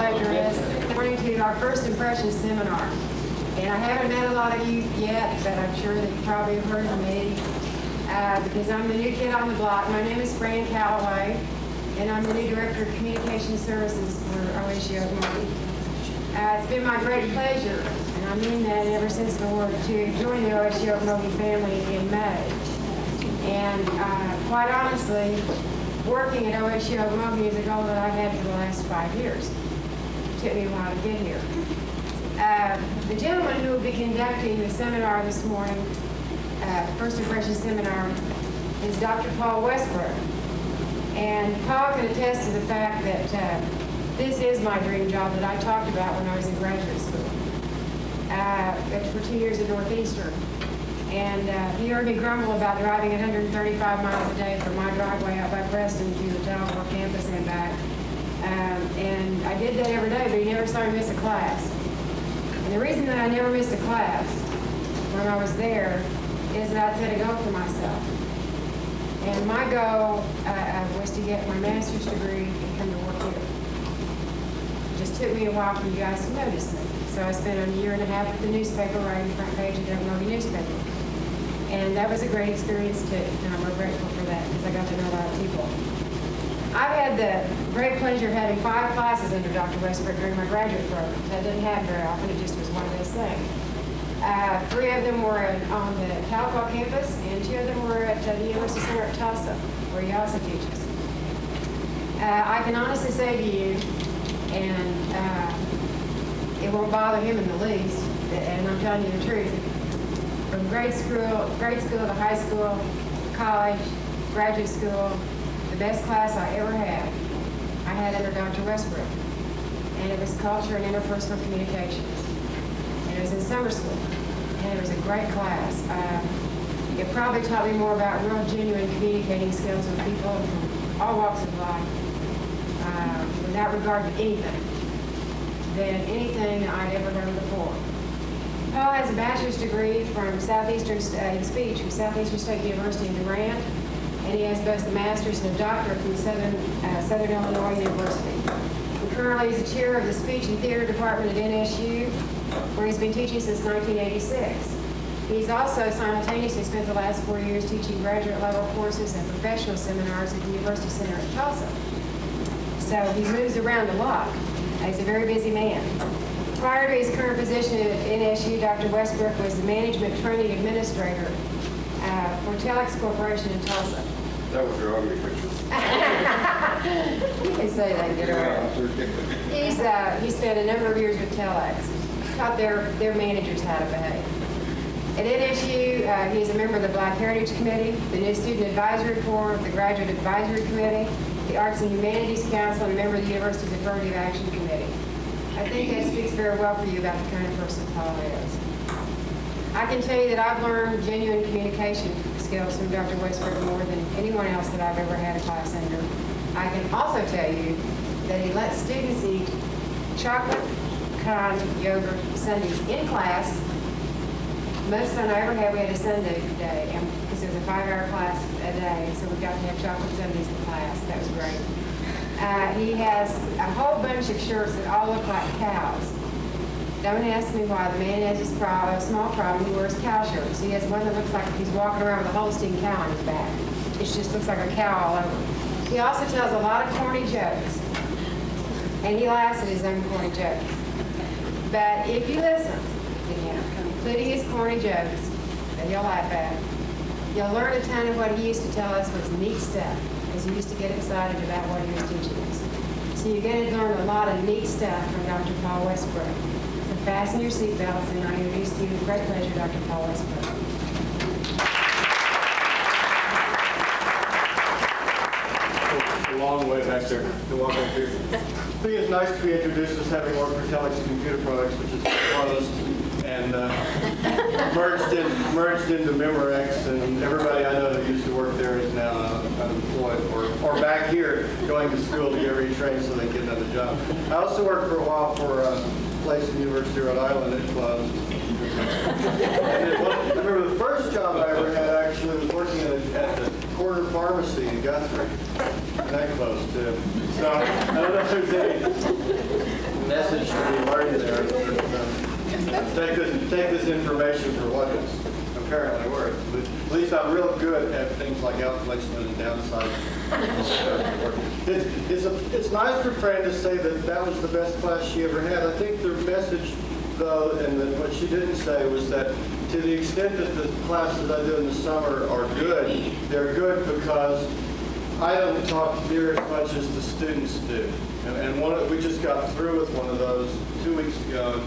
pleasure is according to our first impressions seminar. And I haven't met a lot of you yet, but I'm sure that you probably have heard of me because I'm the new kid on the block. My name is Fran Calloway, and I'm the new Director of Communication Services for OSU Okmulgee. It's been my great pleasure, and I mean that ever since the war, to join the OSU Okmulgee family in May. And quite honestly, working at OSU Okmulgee is a goal that I've had for the last 5 years. It took me a while to get here. The gentleman who will be conducting the seminar this morning, First Impression Seminar, is Dr. Paul Westbrook. And Paul can attest to the fact that this is my dream job that I talked about when I was in graduate school. For 2 years at Northeastern. And he heard me grumble about driving 135 miles a day from my driveway out by Preston to the Talbot campus and back. And I did that every day, but he never saw me miss a class. And the reason that I never missed a class when I was there is that I set a goal for myself. And my goal was to get my master's degree and come to work here. It just took me a while for you guys to notice me. So I spent a year and a half at the newspaper writing the front page of the Okmulgee newspaper. And that was a great experience too, and I'm real grateful for that because I got to know a lot of people. I've had the great pleasure of having 5 classes under Dr. Westbrook during my graduate program. That doesn't happen very often, it just was one of those things. 3 of them were on the Talbot campus, and 2 of them were at the University Center at Tulsa, where he also teaches. I can honestly say to you, and it won't bother him in the least, and I'm telling you the truth, from grade school to high school, college, graduate school, the best class I ever had, I had under Dr. Westbrook. And it was culture and interpersonal communications. And it was in summer school. And it was a great class. It probably taught me more about real genuine communicating skills with people from all walks of life, without regard to anything, than anything I'd ever done before. Paul has a bachelor's degree from Southeastern in speech from Southeastern State University in Durant, and he has both a master's and a doctorate from Southern Illinois University. He currently is the chair of the Speech and Theater Department at NSU, where he's been teaching since 1986. He's also simultaneously spent the last 4 years teaching graduate level courses and professional seminars at the University Center at Tulsa. So he moves around a lot. He's a very busy man. Prior to his current position at NSU, Dr. Westbrook was the Management Training Administrator for Telex Corporation in Tulsa. That was your ugly picture. You can say that, get around. He spent a number of years with Telex, taught their managers how to behave. At NSU, he is a member of the Black Heritage Committee, the New Student Advisory Board, the Graduate Advisory Committee, the Arts and Humanities Council, and a member of the University's Affirmative Action Committee. I think that speaks very well for you about the kind of person Paul is. I can tell you that I've learned genuine communication skills from Dr. Westbrook more than anyone else that I've ever had a class under. I can also tell you that he lets students eat chocolate, pecan, yogurt, sundaes in class. Most fun I ever had, we had a Sunday day, and because it was a 5-hour class a day, and so we got to have chocolate sundaes in class. That was great. He has a whole bunch of shirts that all look like cows. Don't ask me why. The man has this problem, a small problem. He wears cow shirts. He has one that looks like he's walking around with a Holstein cow on his back. It just looks like a cow all over. He also tells a lot of corny jokes, and he laughs at his own corny jokes. But if you listen to him, including his corny jokes that he'll laugh at, you'll learn a ton of what he used to tell us was neat stuff, because he used to get excited about what he was teaching us. So you're going to learn a lot of neat stuff from Dr. Paul Westbrook. So fasten your seatbelts, and I introduce to you with great pleasure Dr. Paul Westbrook. A long way back there to walk up here. I think it's nice to be introduced as having worked for Telex Computer Products, which is closed and merged into Memorex, and everybody I know that used to work there is now unemployed or back here going to school to get retrained so they can get another job. I also worked for a while for a place in University of Rhode Island. It closed. I remember the first job I ever had actually was working at the corner pharmacy in Guthrie. that close too. So I don't know if there's any message to be learned there. Take this information for what it's apparently worth. But at least I'm real good at things like outplacement and downside. It's nice for Fran to say that was the best class she ever had. I think the message, though, and what she didn't say was that to the extent that the classes I do in the summer are good, they're good because I don't talk near as much as the students do. And we just got through with one of those 2 weeks ago,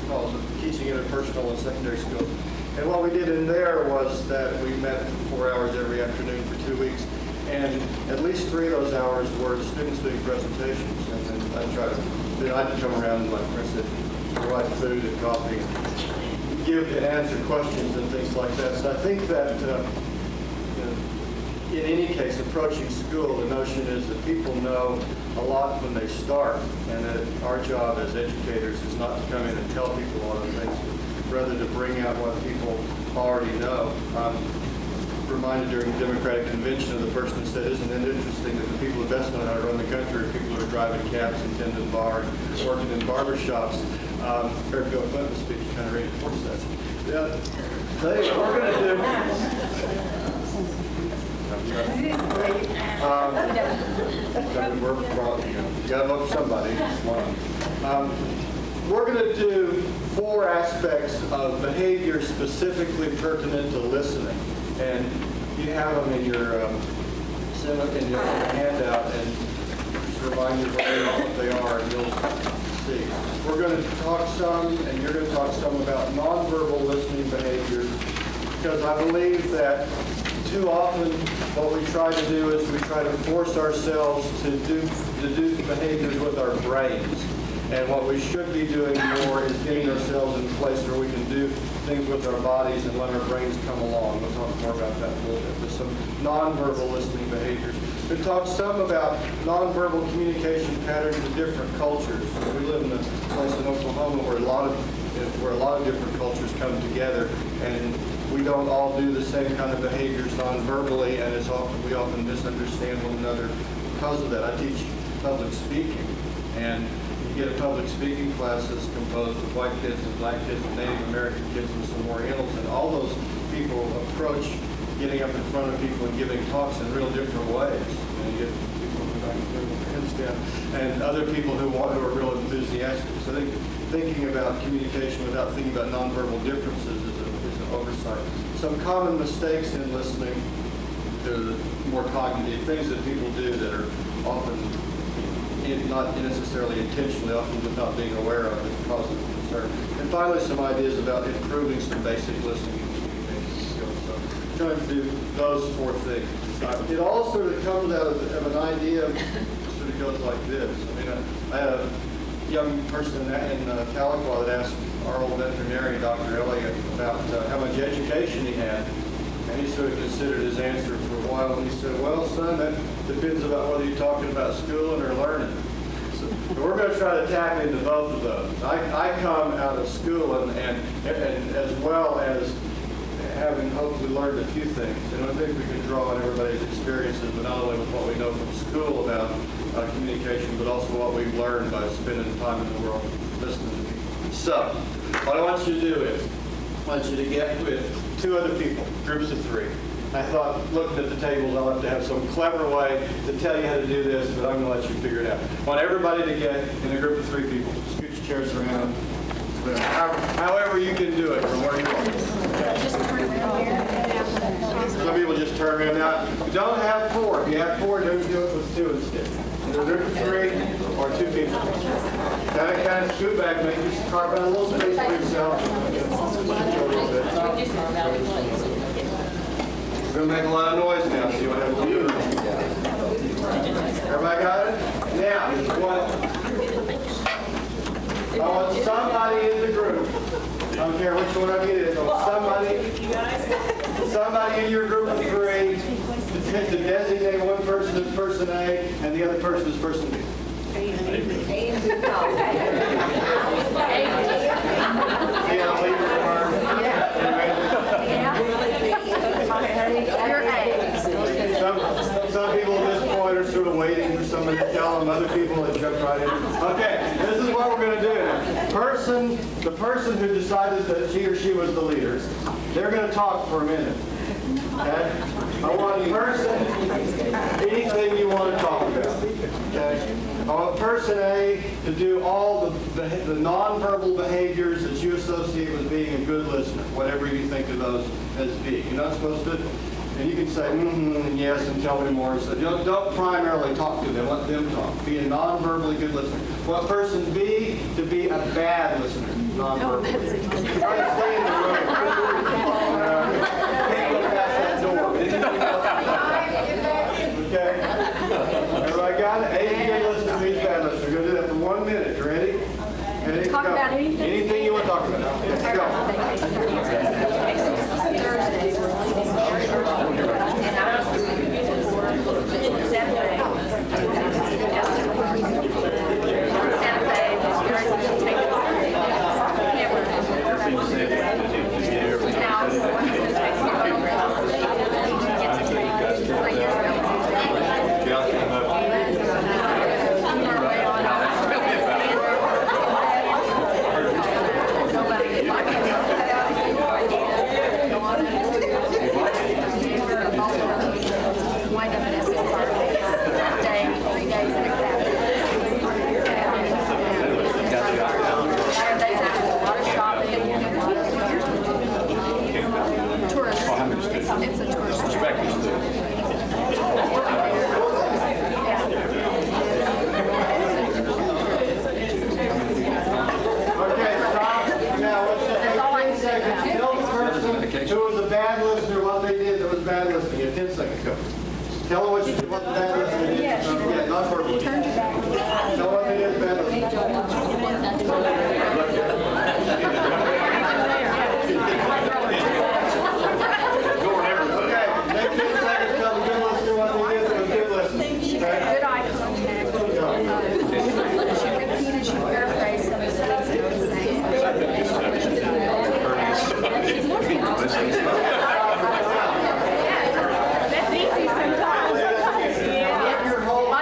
called Teaching Interpersonal in Secondary School. And what we did in there was that we met for 4 hours every afternoon for 2 weeks. And at least 3 of those hours were students doing presentations. And then I'd come around and, like I said, provide food and coffee, give and answer questions and things like that. So I think that in any case, approaching school, the notion is that people know a lot when they start, and that our job as educators is not to come in and tell people a lot of things, but rather to bring out what people already know. Reminded during the Democratic Convention of the person who said, isn't it interesting that the people who best know how to run the country are people who are driving cabs and tending bar and working in barber shops. Heard Bill Clinton's speech kind of reinforced that. Yeah. So anyway, we're going to do... You got to vote for somebody. We're going to do 4 aspects of behavior specifically pertinent to listening. And you have them in your handout, and just remind you what they are, and you'll see. We're going to talk some, and you're going to talk some about nonverbal listening behaviors, because I believe that too often what we try to do is we try to force ourselves to do behaviors with our brains. And what we should be doing more is getting ourselves in a place where we can do things with our bodies and let our brains come along. We'll talk more about that in a little bit. But some nonverbal listening behaviors. We'll talk some about nonverbal communication patterns in different cultures. We live in a place in Oklahoma where a lot of different cultures come together, and we don't all do the same kind of behaviors non-verbally, and we often misunderstand one another because of that. I teach public speaking, and you get a public speaking class that's composed of white kids and black kids and Native American kids and some Orientals, and all those people approach getting up in front of people and giving talks in real different ways. And you get people who like to put their hands down, and other people who are real enthusiastic. So I think thinking about communication without thinking about nonverbal differences is an oversight. Some common mistakes in listening, the more cognitive things that people do that are often not necessarily intentionally, often without being aware of it, cause them concern. And finally, some ideas about improving some basic listening and communication skills. So I'm trying to do those 4 things. It all sort of comes out of an idea, sort of goes like this. I mean, I had a young person in Tahlequah that asked our old veterinarian, Dr. Elliott, about how much education he had. And he sort of considered his answer for a while, and he said, well, son, that depends about whether you're talking about schooling or learning. So we're going to try to tap into both of those. I come out of school and as well as having hopefully learned a few things. And I think we can draw on everybody's experiences, but not only with what we know from school about communication, but also what we've learned by spending time in the world listening to people. So what I want you to do is, I want you to get with 2 other people, groups of 3. I thought, looking at the tables, I'll have to have some clever way to tell you how to do this, but I'm going to let you figure it out. I want everybody to get in a group of 3 people. Scooch chairs around. However you can do it from where you are. Some people just turn around. Now, you don't have 4. If you have 4, don't do it with 2 instead. Either a group of 3 or 2 people. Kind of scoot back, make you carve out a little space for yourself. We're going to make a lot of noise now, so you want to have a view. Everybody got it? Now, I want somebody in the group. I don't care which one of you it is. I want somebody in your group of 3 to designate one person as person A and the other person as person B. Some people at this point are sort of jumped right in. Okay, this is what we're going to do now. The person who decided that he or she was the leader, they're going to talk for a minute. Okay? I want anything you want to talk about. Okay? I want person A to do all the nonverbal behaviors that you associate with being a good listener, whatever you think of those as being. You're not supposed to, and you can say and yes and tell me more. So don't primarily talk to them. Let them talk. Be a nonverbally good listener. Want person B to be a bad listener, nonverbally. Try to stay in the room. Can't look past that door. Okay. Everybody got it? A is good listener, B is bad listener. We're going to do that for 1 minute. You ready? Ready? Talk Go. about anything? Anything you want to talk about. Let's go. It's a tourist. Okay, stop. Now, let's just take 10 seconds. Tell the person who was a bad listener what they did that was bad listening. Yeah, 10 seconds. Go. Tell them what the bad listener did. Yeah, not verbally. Tell them what they did bad listening. Okay, take 10 seconds. Tell the good listener what they did that was good listening. Okay? Good eye contact. She repeated, she paraphrased some of the things that were saying. That's easy sometimes.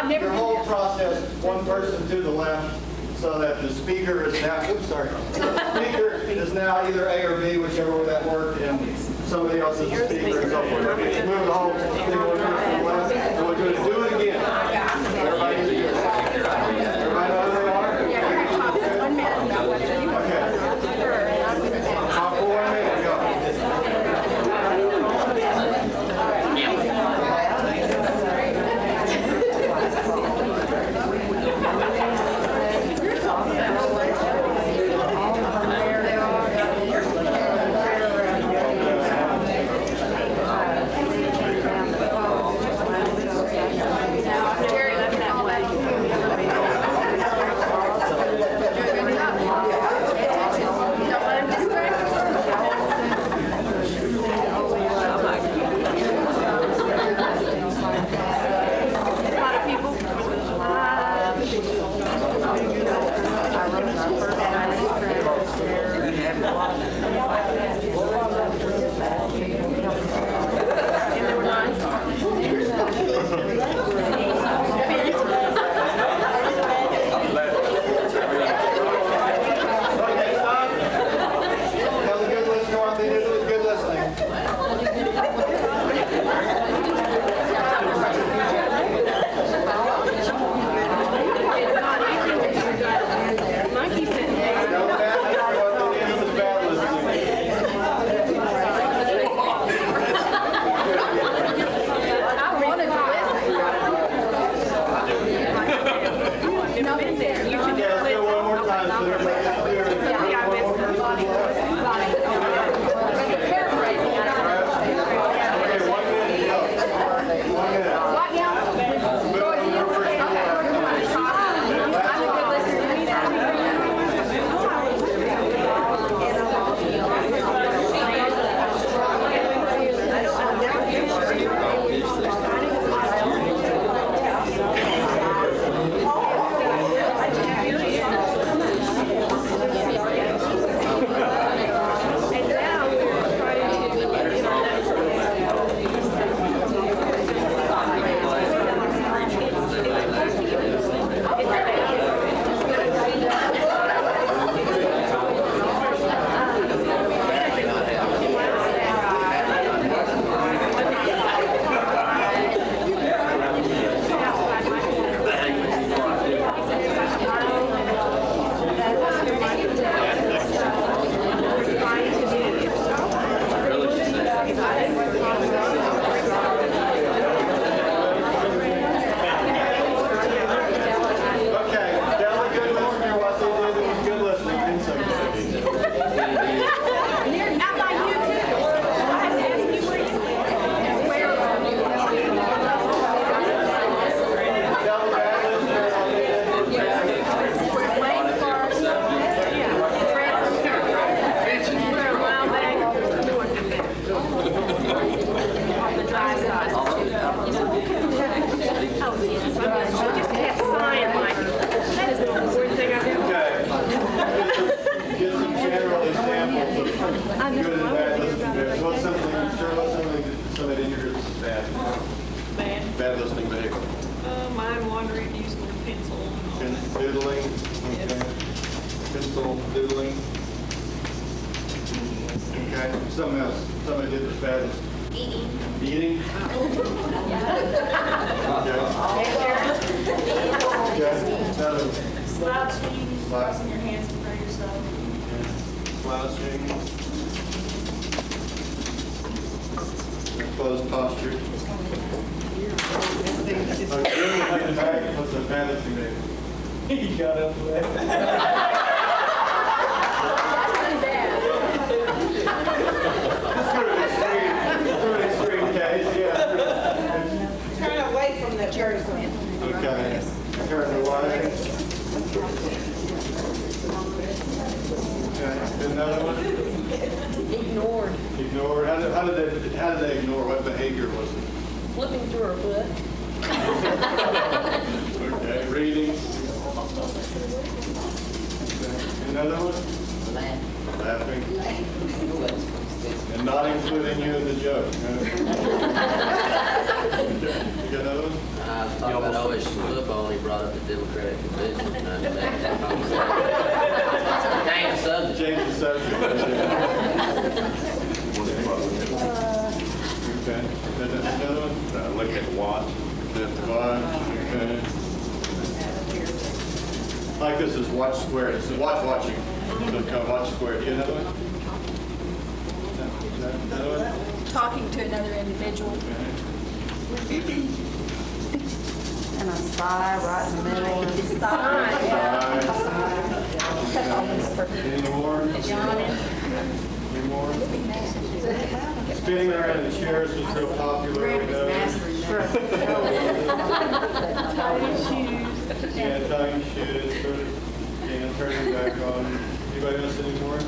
Your whole process, one person to the left, so that the speaker is now, oops, sorry. The speaker is now either A or B, whichever way that worked, and somebody else is the speaker and so forth. Move the whole thing one person to the left, and we're going to do it again. Everybody is good. Everybody know who they are? Okay. Talk for 1 minute, go. Doodling, okay. Pencil doodling. Okay, something else. Somebody did as bad as Eating. eating. Okay. Another one. Slouching, crossing your hands in front of yourself. Slouching. Closed posture. What's a fantasy name? You got up there. Sort of extreme case, yeah. Turn away from that person. Okay. Turn away. Okay. Another one? Ignored. Ignored. How did they ignore? What behavior was it? Flipping through her foot. Okay. Reading. Okay. Another one? Laughing. And not including you in the joke. Okay. You got another one? I thought about always football and he brought up the Democratic convention. Change the subject. Change the subject. Okay. Another one? Look at the watch. Watch. Okay. Like this is watch squared. It's watching. So it's called watch squared. You another one? Another one? Talking to another individual. And a sigh right in the middle. Any more? Any more? Spinning around in chairs was real popular. Brad we was know. mastering that. Yeah, tying shoes, sort of, turning back on. Anybody else anymore?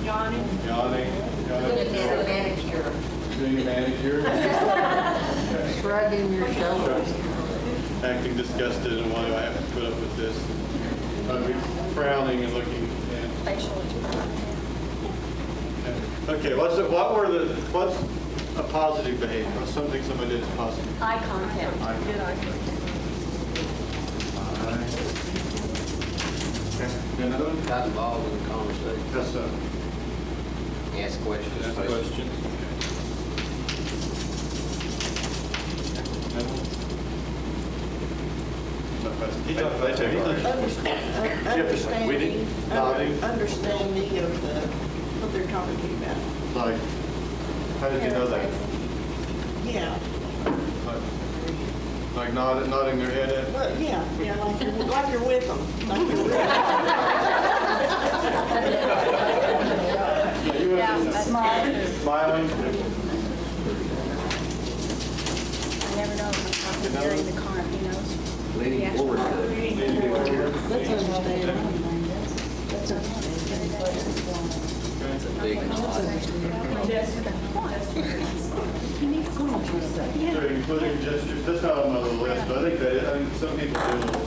Yawning. Yawning. Manicure. Doing a manicure. Shrugging your shoulders. Acting disgusted and why do I have to put up with this? Frowning and looking. Facial expression. Okay, what's a positive behavior? What's something somebody did that's positive? Eye contact. Good eye contact. Okay. Another one? Got involved in the conversation. Yes, sir. Ask questions. Ask questions. Understanding, Nodding. understanding of what they're talking about. Like, how did you know that? Yeah, Like nodding their head at? well, yeah, like you're with them. Like you're with them. You Yeah, were that's smiling. I never know if I'm talking during the car, he knows. Leaning forward to Leaning forward. That's understanding. It's a big Sure, including gestures. That's not on my little list, but I think some people do little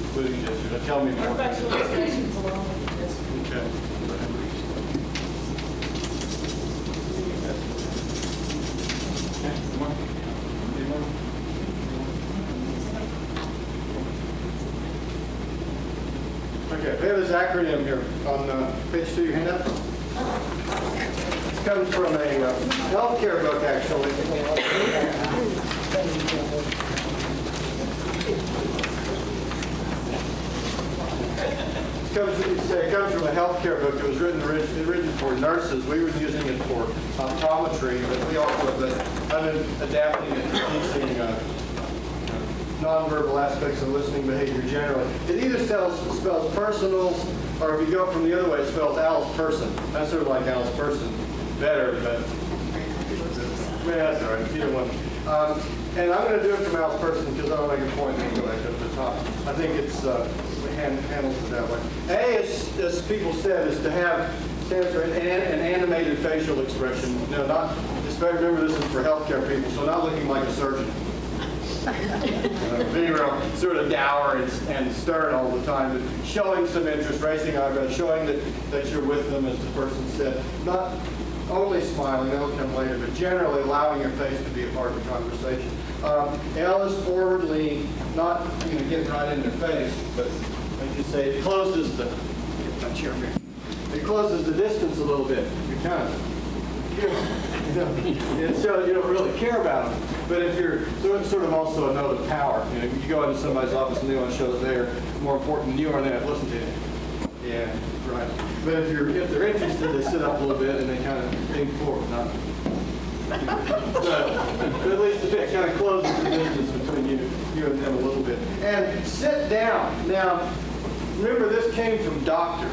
including gestures. Now tell me more. Facial expressions along with this. Okay. Okay, come on. Any more? Okay, we have this acronym here on page 2 of your handout. This comes from a healthcare book, actually. It comes from a healthcare book. It was written for nurses. We were using it for optometry, but I've been adapting it to teaching nonverbal aspects of listening behavior generally. It either spells personals, or if you go from the other way, it spells Alice person. That's sort of like Alice person. Better, but that's all right. Either one. And I'm going to do it from Alice person because I don't make a point and go back up to the top. I think it's handles it that way. A, as people said, is to have stands for an animated facial expression. No, not. Remember, this is for healthcare people, so not looking like a surgeon. Being real sort of dour and stern all the time, but showing some interest, raising eyebrows, showing that you're with them, as the person said. Not only smiling, that'll come later, but generally allowing your face to be a part of the conversation. L is forward lean, not getting right in their face, but like you say, it closes the, get my chair here. It closes the distance a little bit. You're kind of, and so you don't really care about them. But if you're, so it's sort of also a note of power. You go into somebody's office and they want to show that they're more important than you are, and they have to listen to you. Yeah, right. But if they're interested, they sit up a little bit and they kind of think forward. Not, but at least it kind of closes the distance between you and them a little bit. And sit down. Now, remember, this came from doctors.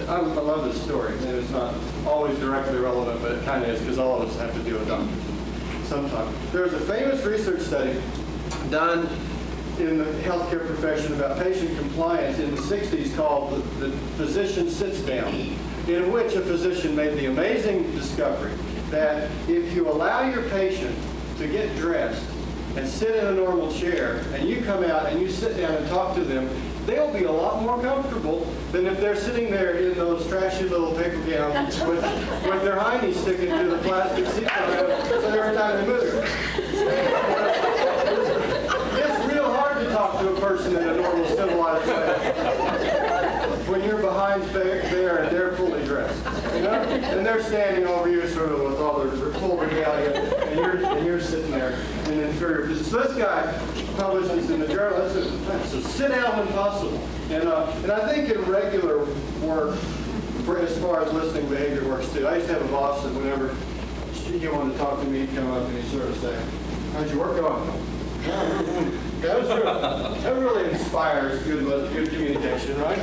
I love this story, and it's not always directly relevant, but it kind of is because all of us have to deal with doctors sometimes. There's a famous research study done in the healthcare profession about patient compliance in the 60s called The Physician Sits Down, in which a physician made the amazing discovery that if you allow your patient to get dressed and sit in a normal chair, and you come out and you sit down and talk to them, they'll be a lot more comfortable than if they're sitting there in those trashy little paper gowns with their hiney sticking to the plastic seat so every time they move. It's real hard to talk to a person in a normal, civilized way when you're behind there and they're fully dressed. And they're standing over you sort of with all their full regalia, and you're sitting there in inferior position. So this guy published this in the journal. So sit down when possible. And I think in regular work, as far as listening behavior works too, I used to have a boss that whenever he wanted to talk to me, he'd come up and he'd sort of say, "How's your work going?" That really inspires good communication, right?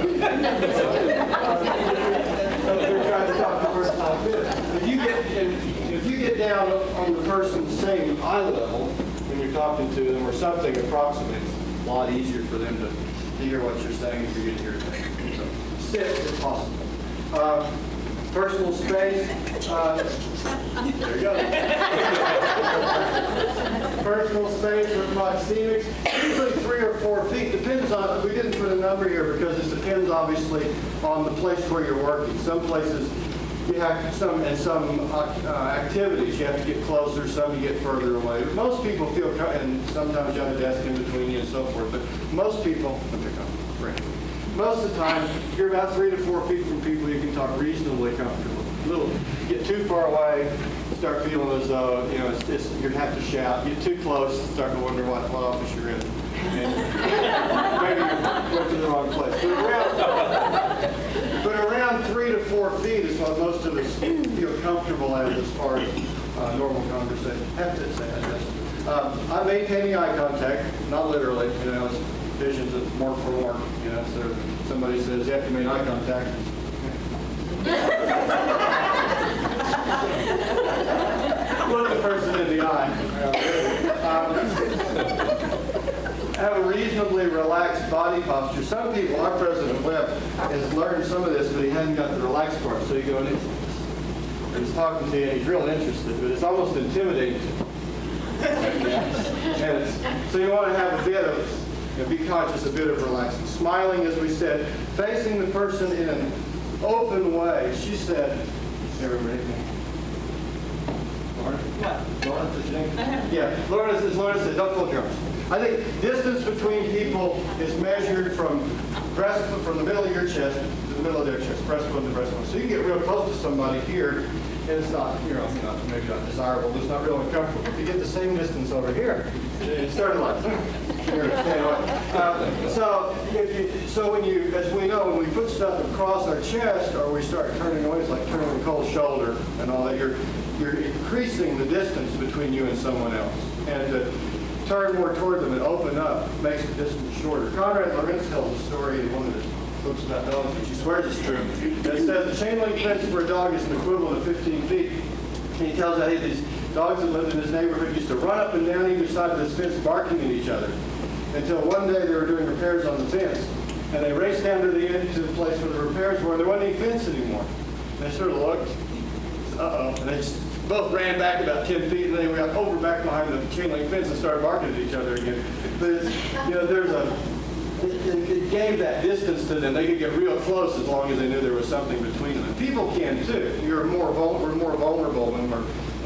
They're trying to talk to the person like this. If you get down on the person's same eye level when you're talking to them, or something approximates, a lot easier for them to hear what you're saying if you get your attention. So sit if possible. Personal space. There you go. Personal space or proxemics, usually 3 or 4 feet. Depends on, we didn't put a number here because it depends obviously on the place where you're working. Some places you have some activities you have to get closer, some you get further away. But most people feel, and sometimes you have a desk in between you and so forth, but most people, most of the time, you're about 3 to 4 feet from people you can talk reasonably comfortably. Get too far away, start feeling as though you have to shout. Get too close, start to wonder what office you're in. And maybe you went to the wrong place. But around 3 to 4 feet is what most of us feel comfortable as far as normal conversation. Have to say that. I'm maintaining eye contact, not literally. It's visions of more for more. So somebody says you have to make eye contact. Look the person in the eye. Have a reasonably relaxed body posture. Some people, our president Webb, has learned some of this, but he hasn't got the relaxed part. So you go in, he's talking to you, and he's real interested, but it's almost intimidating. So you want to have a bit of, be conscious, a bit of relaxing. Smiling, as we said, facing the person in an open way. She said, everybody. Lauren? What? Lauren, did you think? Yeah, Lauren said, don't fold your arms. I think distance between people is measured from the middle of your chest to the middle of their chest, breastbone to breastbone. So you can get real close to somebody here, and it's not, maybe not desirable, but it's not real uncomfortable. If you get the same distance over here, it started like, so when you, as we know, when we put stuff across our chest, or we start turning away, it's like turning the cold shoulder and all that, you're increasing the distance between you and someone else. And to turn more toward them and open up makes the distance shorter. Conrad Lorenz tells a story in one of his books about dogs, which he swears is true. It says the chain link fence for a dog is an equivalent of 15 feet. And he tells how these dogs that lived in his neighborhood used to run up and down either side of this fence barking at each other, until one day they were doing repairs on the fence, and they raced down to the end to the place where the repairs were, and there wasn't any fence anymore. And they sort of looked, and they just both ran back about 10 feet, and then they got over back behind the chain link fence and started barking at each other again. But it's, there's it gave that distance to them. They could get real close as long as they knew there was something between them. And people can too. We're more vulnerable when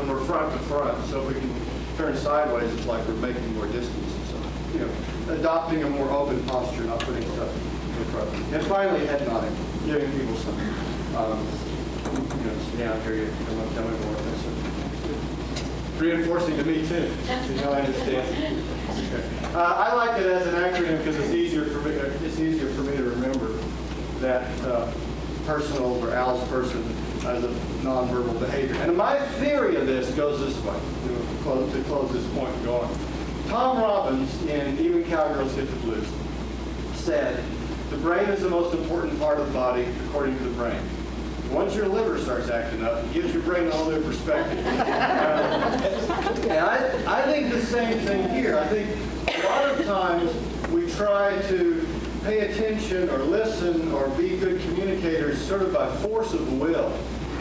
we're front to front. So if we can turn sideways, it's like we're making more distance. So, adopting a more open posture, not putting stuff in front. And finally, head nodding, giving people some, sit down here, you come up, tell me more. That's reinforcing to me too. I understand. Okay. I like it as an acronym because it's easier for me. It's easier for me to remember that personal or Al's person as a nonverbal behavior. And my theory of this goes this way. To close this point and go on. Tom Robbins in Even Cowgirls Hit the Blues said, "The brain is the most important part of the body according to the brain. Once your liver starts acting up, it gives your brain a whole new perspective." And I think the same thing here. I think a lot of times we try to pay attention or listen or be good communicators sort of by force of will.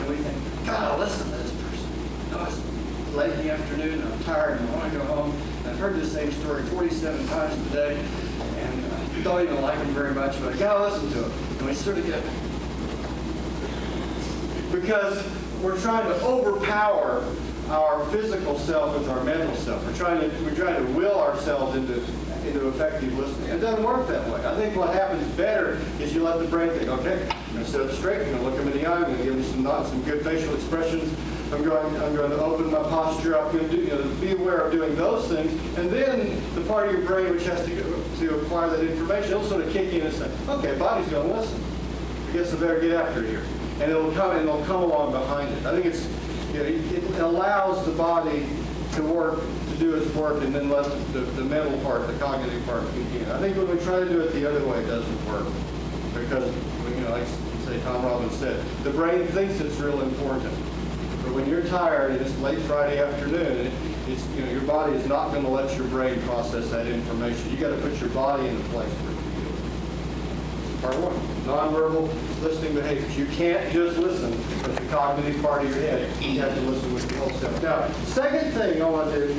And we think, God, listen to this person. It's late in the afternoon, and I'm tired, and I want to go home. And I've heard this same story 47 times today, and I don't even like him very much, but I got to listen to him. And we sort of get... Because we're trying to overpower our physical self with our mental self. We're trying to will ourselves into effective listening. It doesn't work that way. I think what happens better is you let the brain think, okay, I'm going to sit up straight, I'm going to look him in the eye, I'm going to give him some nods, some good facial expressions. I'm going to open my posture up, and be aware of doing those things, and then the part of your brain which has to acquire that information, it'll sort of kick in and say, okay, body's going to listen. I guess I better get after it here. And it'll come along behind it. I think it allows the body to do its work, and then let the mental part, the cognitive part begin. I think when we try to do it the other way, it doesn't work. Because, like say Tom Robbins said, the brain thinks it's real important. But when you're tired and it's late Friday afternoon, your body is not going to let your brain process that information. You got to put your body in a place for it to do it. Part one, nonverbal listening behaviors. You can't just listen with the cognitive part of your head. You have to listen with the whole self. Now, second thing I want to do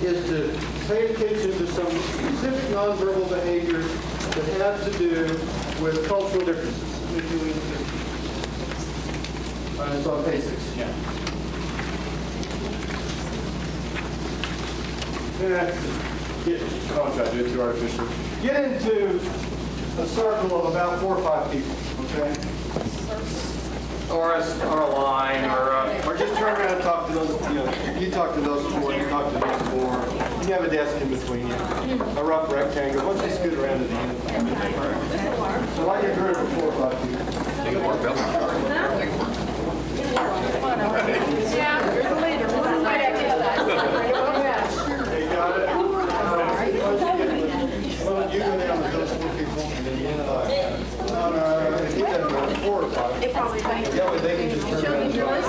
is to pay attention to some specific nonverbal behaviors that have to do with cultural differences. It's on page 6. Yeah. I don't try to do it too artificial. Get into a circle of about 4 or 5 people, okay? Or a line, or just turn around and talk to those, you talk to those 4, you talk to those 4. You have a desk in between you, a rough rectangle. Once you scoot around to the end. So like a group of 4 or 5 people. Yeah, you're the leader. This is my exercise. Hey, got it? Well, you go down to those 4 people, and then you end up. If you have 4 or 5. It probably makes That way they can just turn around and you're talk.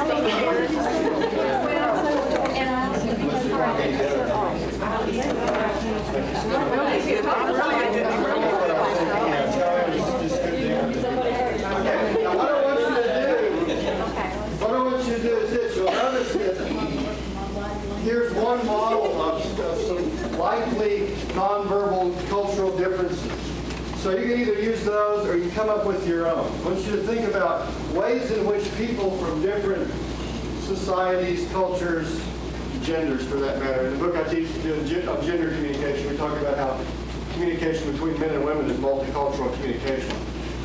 listening here. Okay, now what I want you to do is this. You'll notice that here's one model of some likely nonverbal cultural differences. So you can either use those or you can come up with your own. I want you to think about ways in which people from different societies, cultures, genders for that matter. In the book I teach on gender communication, we talk about how communication between men and women is multicultural communication.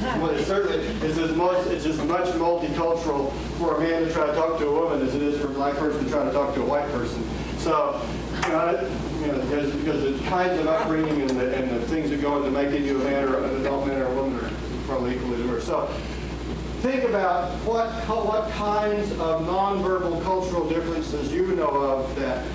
Well, it certainly is it's as much multicultural for a man to try to talk to a woman as it is for a black person to try to talk to a white person. So, because the kinds of upbringing and the things that go into making you a man or an adult man or a woman are probably equally diverse. So, think about what kinds of nonverbal cultural differences you know of that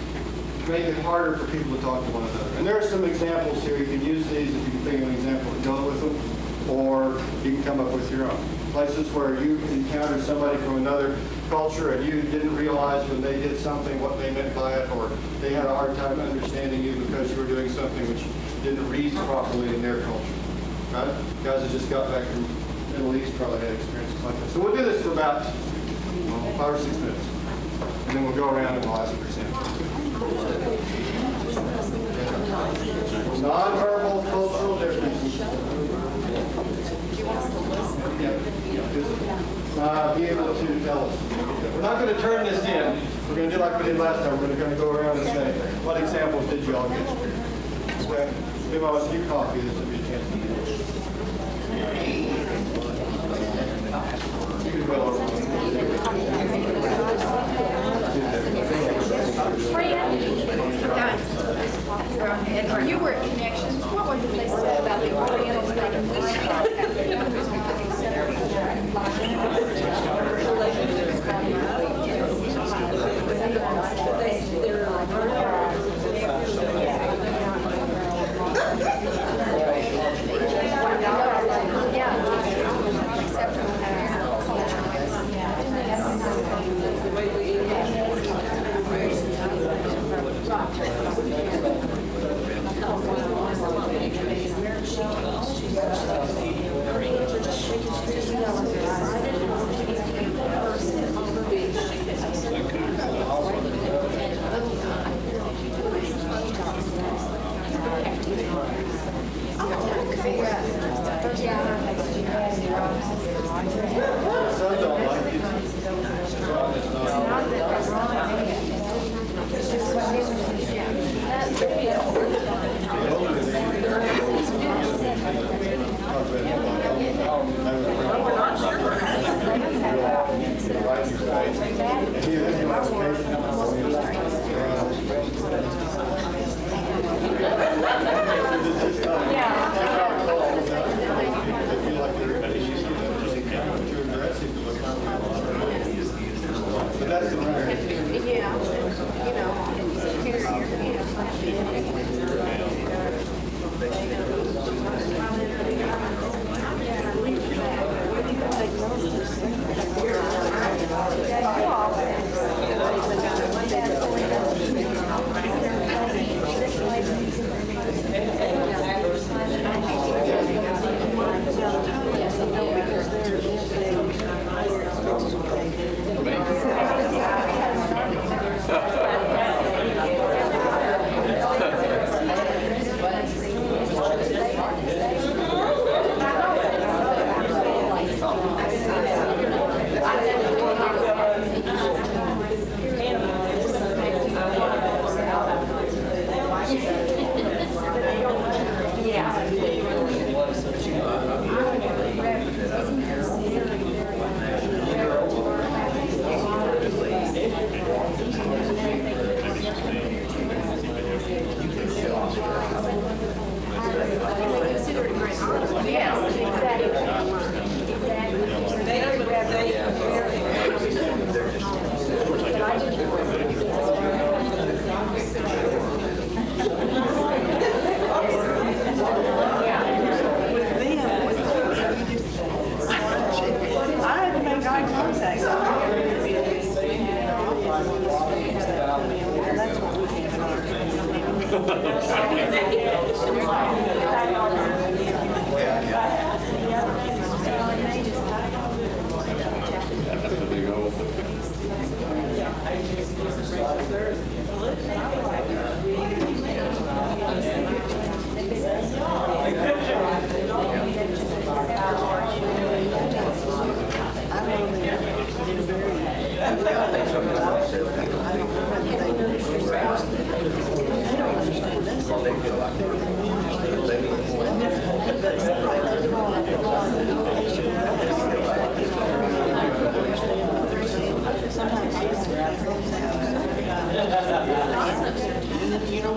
make it harder for people to talk to one another. And there are some examples here. You can use these if you can think of an example that goes with them, or you can come up with your own. Places where you encounter somebody from another culture and you didn't realize when they did something what they meant by it, or they had a hard time understanding you because you were doing something which didn't read properly in their culture. Right? Guys that just got back from the Middle East probably had experiences like that. So we'll do this for about 5 or 6 minutes. And then we'll go around and we'll ask for examples. Nonverbal cultural differences. be able to tell us. We're not going to turn this in. We're going to do like we did last time. We're going to go around and say, what examples did you all get? Okay. Give all of you coffee. This will be a chance to do it. You can go over. You were at Connections. What was they said about the Orientals making Some don't like it. But that's the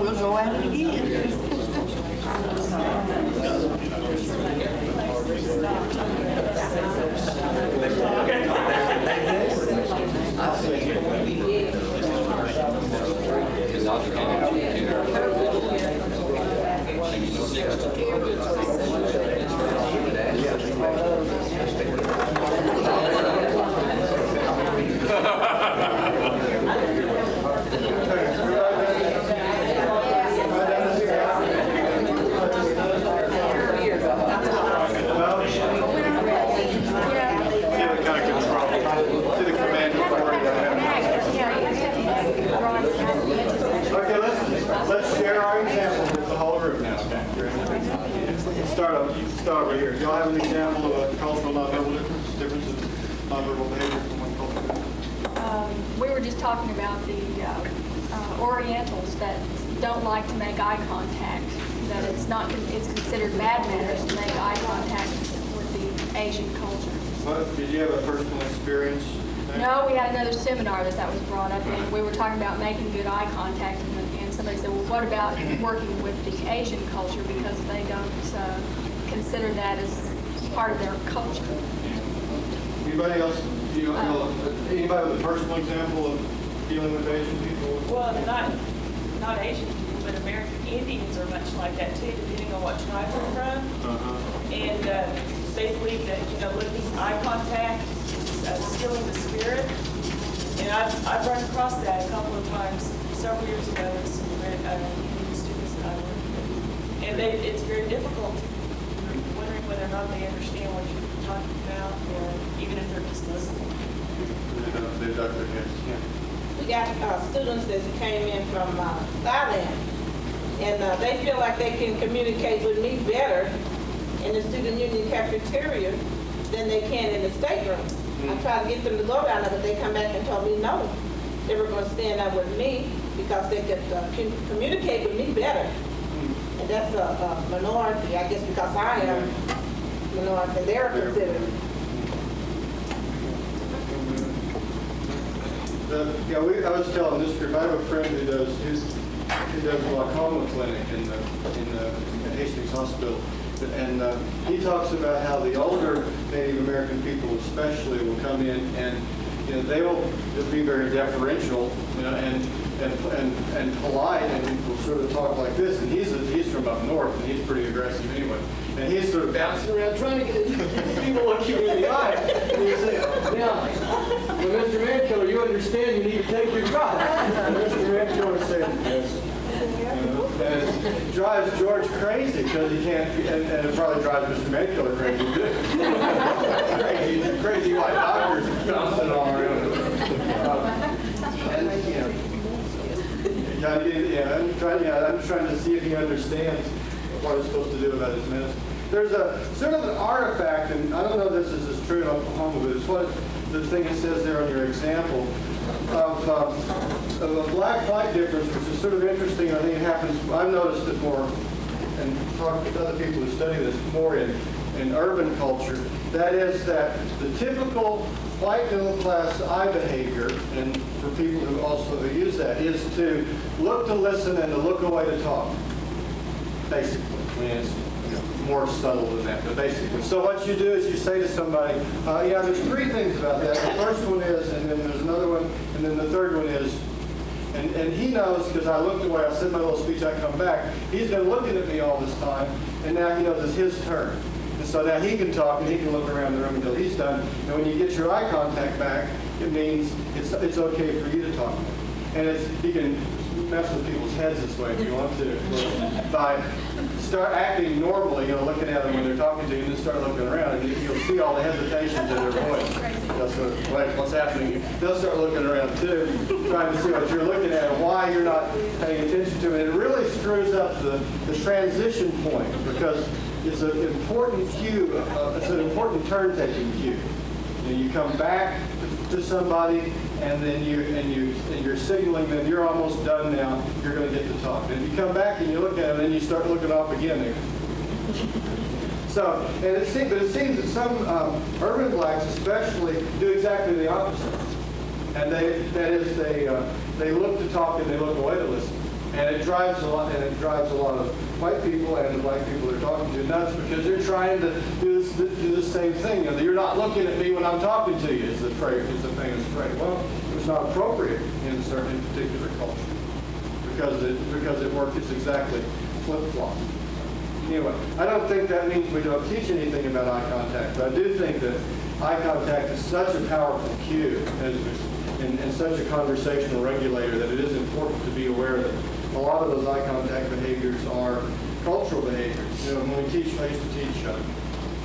We'll go at it again. Let's share our examples with the whole group now. Start over here. Do y'all have an example of a cultural not differences nonverbal behavior from one culture? We were just talking about the Orientals that don't like to make eye contact, that it's considered bad manners to make eye contact with the Asian culture. What, did you have a personal experience? No, we had another seminar that was brought up, and we were talking about making good eye contact, and somebody said, well, what about working with the Asian culture, because they don't consider that as part of their culture. Anybody else, anybody with a personal example of dealing with Asian people? Well, not Asian people, but American Indians are much like that too, depending on what tribe they're from. And they believe that, looking eye contact, stealing the spirit. And I've run across that a couple of times several years ago with some Indian students that I worked with. And it's very difficult, wondering whether or not they understand what you're talking about, or even if they're just listening. They duck their heads, yeah. We got students that came in from Thailand, and they feel like they can communicate with me better in the student union cafeteria than they can in the stateroom. I tried to get them to go down there, but they come back and told me no. They were going to stand up with me because they could communicate with me better. And that's a minority, I guess, because I am minority. They're considered. I was telling this group, I have a friend who does a glaucoma clinic in the Hastings Hospital, and he talks about how the older Native American people, especially, will come in and they'll be very deferential, and polite, and will sort of talk like this. And he's from up north, and he's pretty aggressive anyway. And he's sort of bouncing around trying to get people look you in the eye. And you say, "Now, well, Mr. Mankiller, you understand you need to take your shot." And Mr. Mankiller said, "Yes." And it drives George crazy because he can't, and it probably drives Mr. Mankiller crazy too. crazy white doctors bouncing all around. I'm trying to see if he understands what he's supposed to do about his medicine. There's a sort of an artifact, and I don't know if this is as true in Oklahoma, but it's what the thing it says there on your example of a black-white difference, which is sort of interesting. I think it happens, I've noticed it more, and talked with other people who study this more in urban culture. That is that the typical white middle class eye behavior, and for people who also use that, is to look to listen and to look away to talk, basically. I mean, it's more subtle than that, but basically. So what you do is you say to somebody, yeah, there's three things about that. The first one is, and then there's another one, and then the third one is, and he knows, because I looked away, I said my little speech, I come back, he's been looking at me all this time, and now he knows it's his turn. And so now he can talk, and he can look around the room until he's done. And when you get your eye contact back, it means it's okay for you to talk. And you can mess with people's heads this way if you want to. By start acting normally, looking at them when they're talking to you, and then start looking around, and you'll see all the hesitations in their voice. They'll sort of, like, what's happening? They'll start looking around too, trying to see what you're looking at and why you're not paying attention to it. And it really screws up the transition point, because it's an important cue. It's an important turn-taking cue. You come back to somebody, and then you're signaling them you're almost done now. You're going to get to talk. And you come back and you look at them, and then you start looking off again there. So, but it seems that some urban blacks, especially, do exactly the opposite. And they look to talk and they look away to listen. And it drives a lot of white people and the black people they're talking to nuts, because they're trying to do the same thing. You're not looking at me when I'm talking to you, is the famous phrase. Well, it's not appropriate in certain particular culture because it works. It's exactly flip-flop. Anyway, I don't think that means we don't teach anything about eye contact, but I do think that eye contact is such a powerful cue and such a conversational regulator that it is important to be aware that a lot of those eye contact behaviors are cultural behaviors. When we teach, I used to teach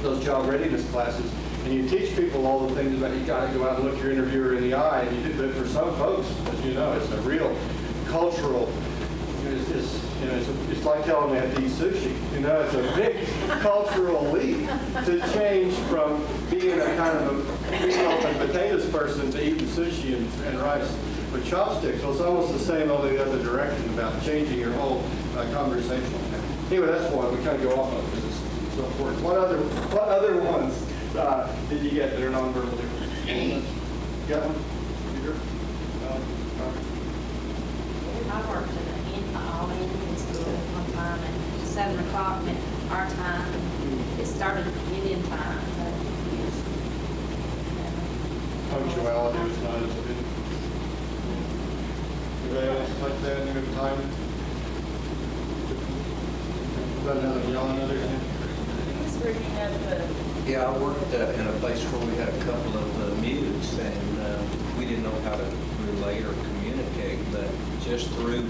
those job readiness classes, and you teach people all the things about you got to go out and look your interviewer in the eye, and you do. But for some folks, as you know, it's a real cultural. It's you know, it's like telling me I have to eat sushi. You know, it's a big cultural leap to change from being a kind of a meat and potatoes person to eating sushi and rice with chopsticks. Well, it's almost the same, only the other direction about changing your whole conversation. Anyway, that's one we kind of go off on because it's so important. What other ones did you get that are nonverbal differences? Got one? Peter? I worked in all Indian school at one time at 7 o'clock at our time. It started at Indian time, but yes. Punctuality was not as good. Anybody else like that? Any good time? Got another beyond another? He was bringing up the, Yeah, I worked in a place where we had a couple of mutes, and we didn't know how to relate or communicate, but just through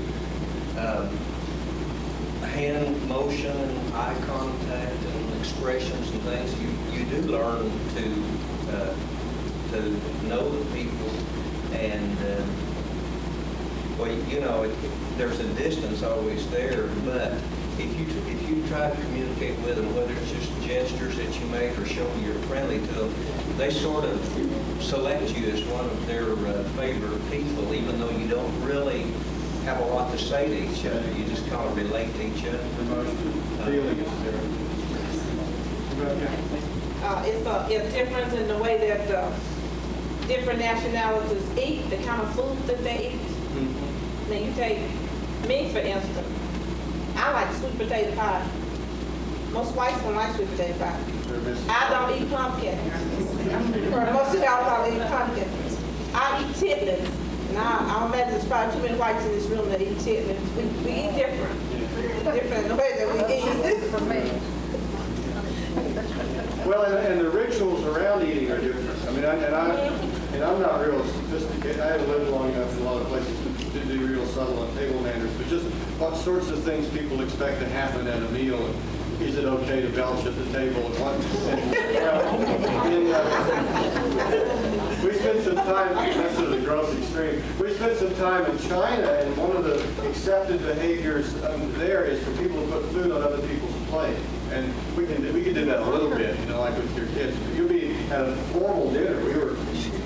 hand motion and eye contact and expressions and things, you do learn to know the people, and well, you know, there's a distance always there, but if you try to communicate with them, whether it's just gestures that you make or showing you're friendly to them, they sort of select you as one of their favorite people, even though you don't really have a lot to say to each other. You just kind of relate to each other. Feeling is there. It's a difference in the way that different nationalities eat, the kind of food that they eat. Now you take me, for instance. I like sweet potato pie. Most whites don't like sweet potato pie. I don't eat pumpkin. Most of y'all don't eat pumpkin. I eat chitlins. And I imagine there's probably too many whites in this room that eat chitlins. We eat different. Different in the way that we eat. For me. Well, and the rituals around eating are different. I mean, I'm not real sophisticated. I haven't lived long enough in a lot of places to do real subtle on table manners, but just what sorts of things people expect to happen at a meal. And is it okay to belch at the table? We spent some time, that's sort of the gross extreme, we spent some time in China, and one of the accepted behaviors there is for people to put food on other people's plate. And we can do that a little bit, you know, like with your kids. You'll be at a formal dinner. We were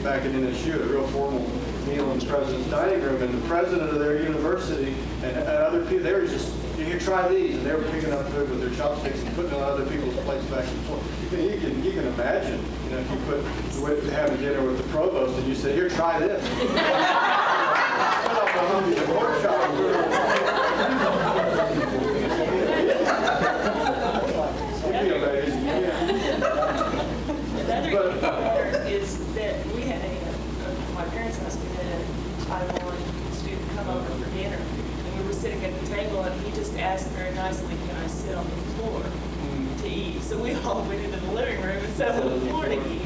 back in NSU, a real formal meal in the president's dining room, and the president of their university and other people, they were just, you try these, and they were picking up food with their chopsticks and putting it on other people's plates back and forth. You can imagine, you know, if you went to have a dinner with the provost and you said, here, try this. Put up a hungry pork chop. another part is that we had my parents' house, we had a Taiwan student come over for dinner, and we were sitting at the table, and he just asked very nicely, can I sit on the floor to eat? So we all went into the living room and sat on the floor to eat.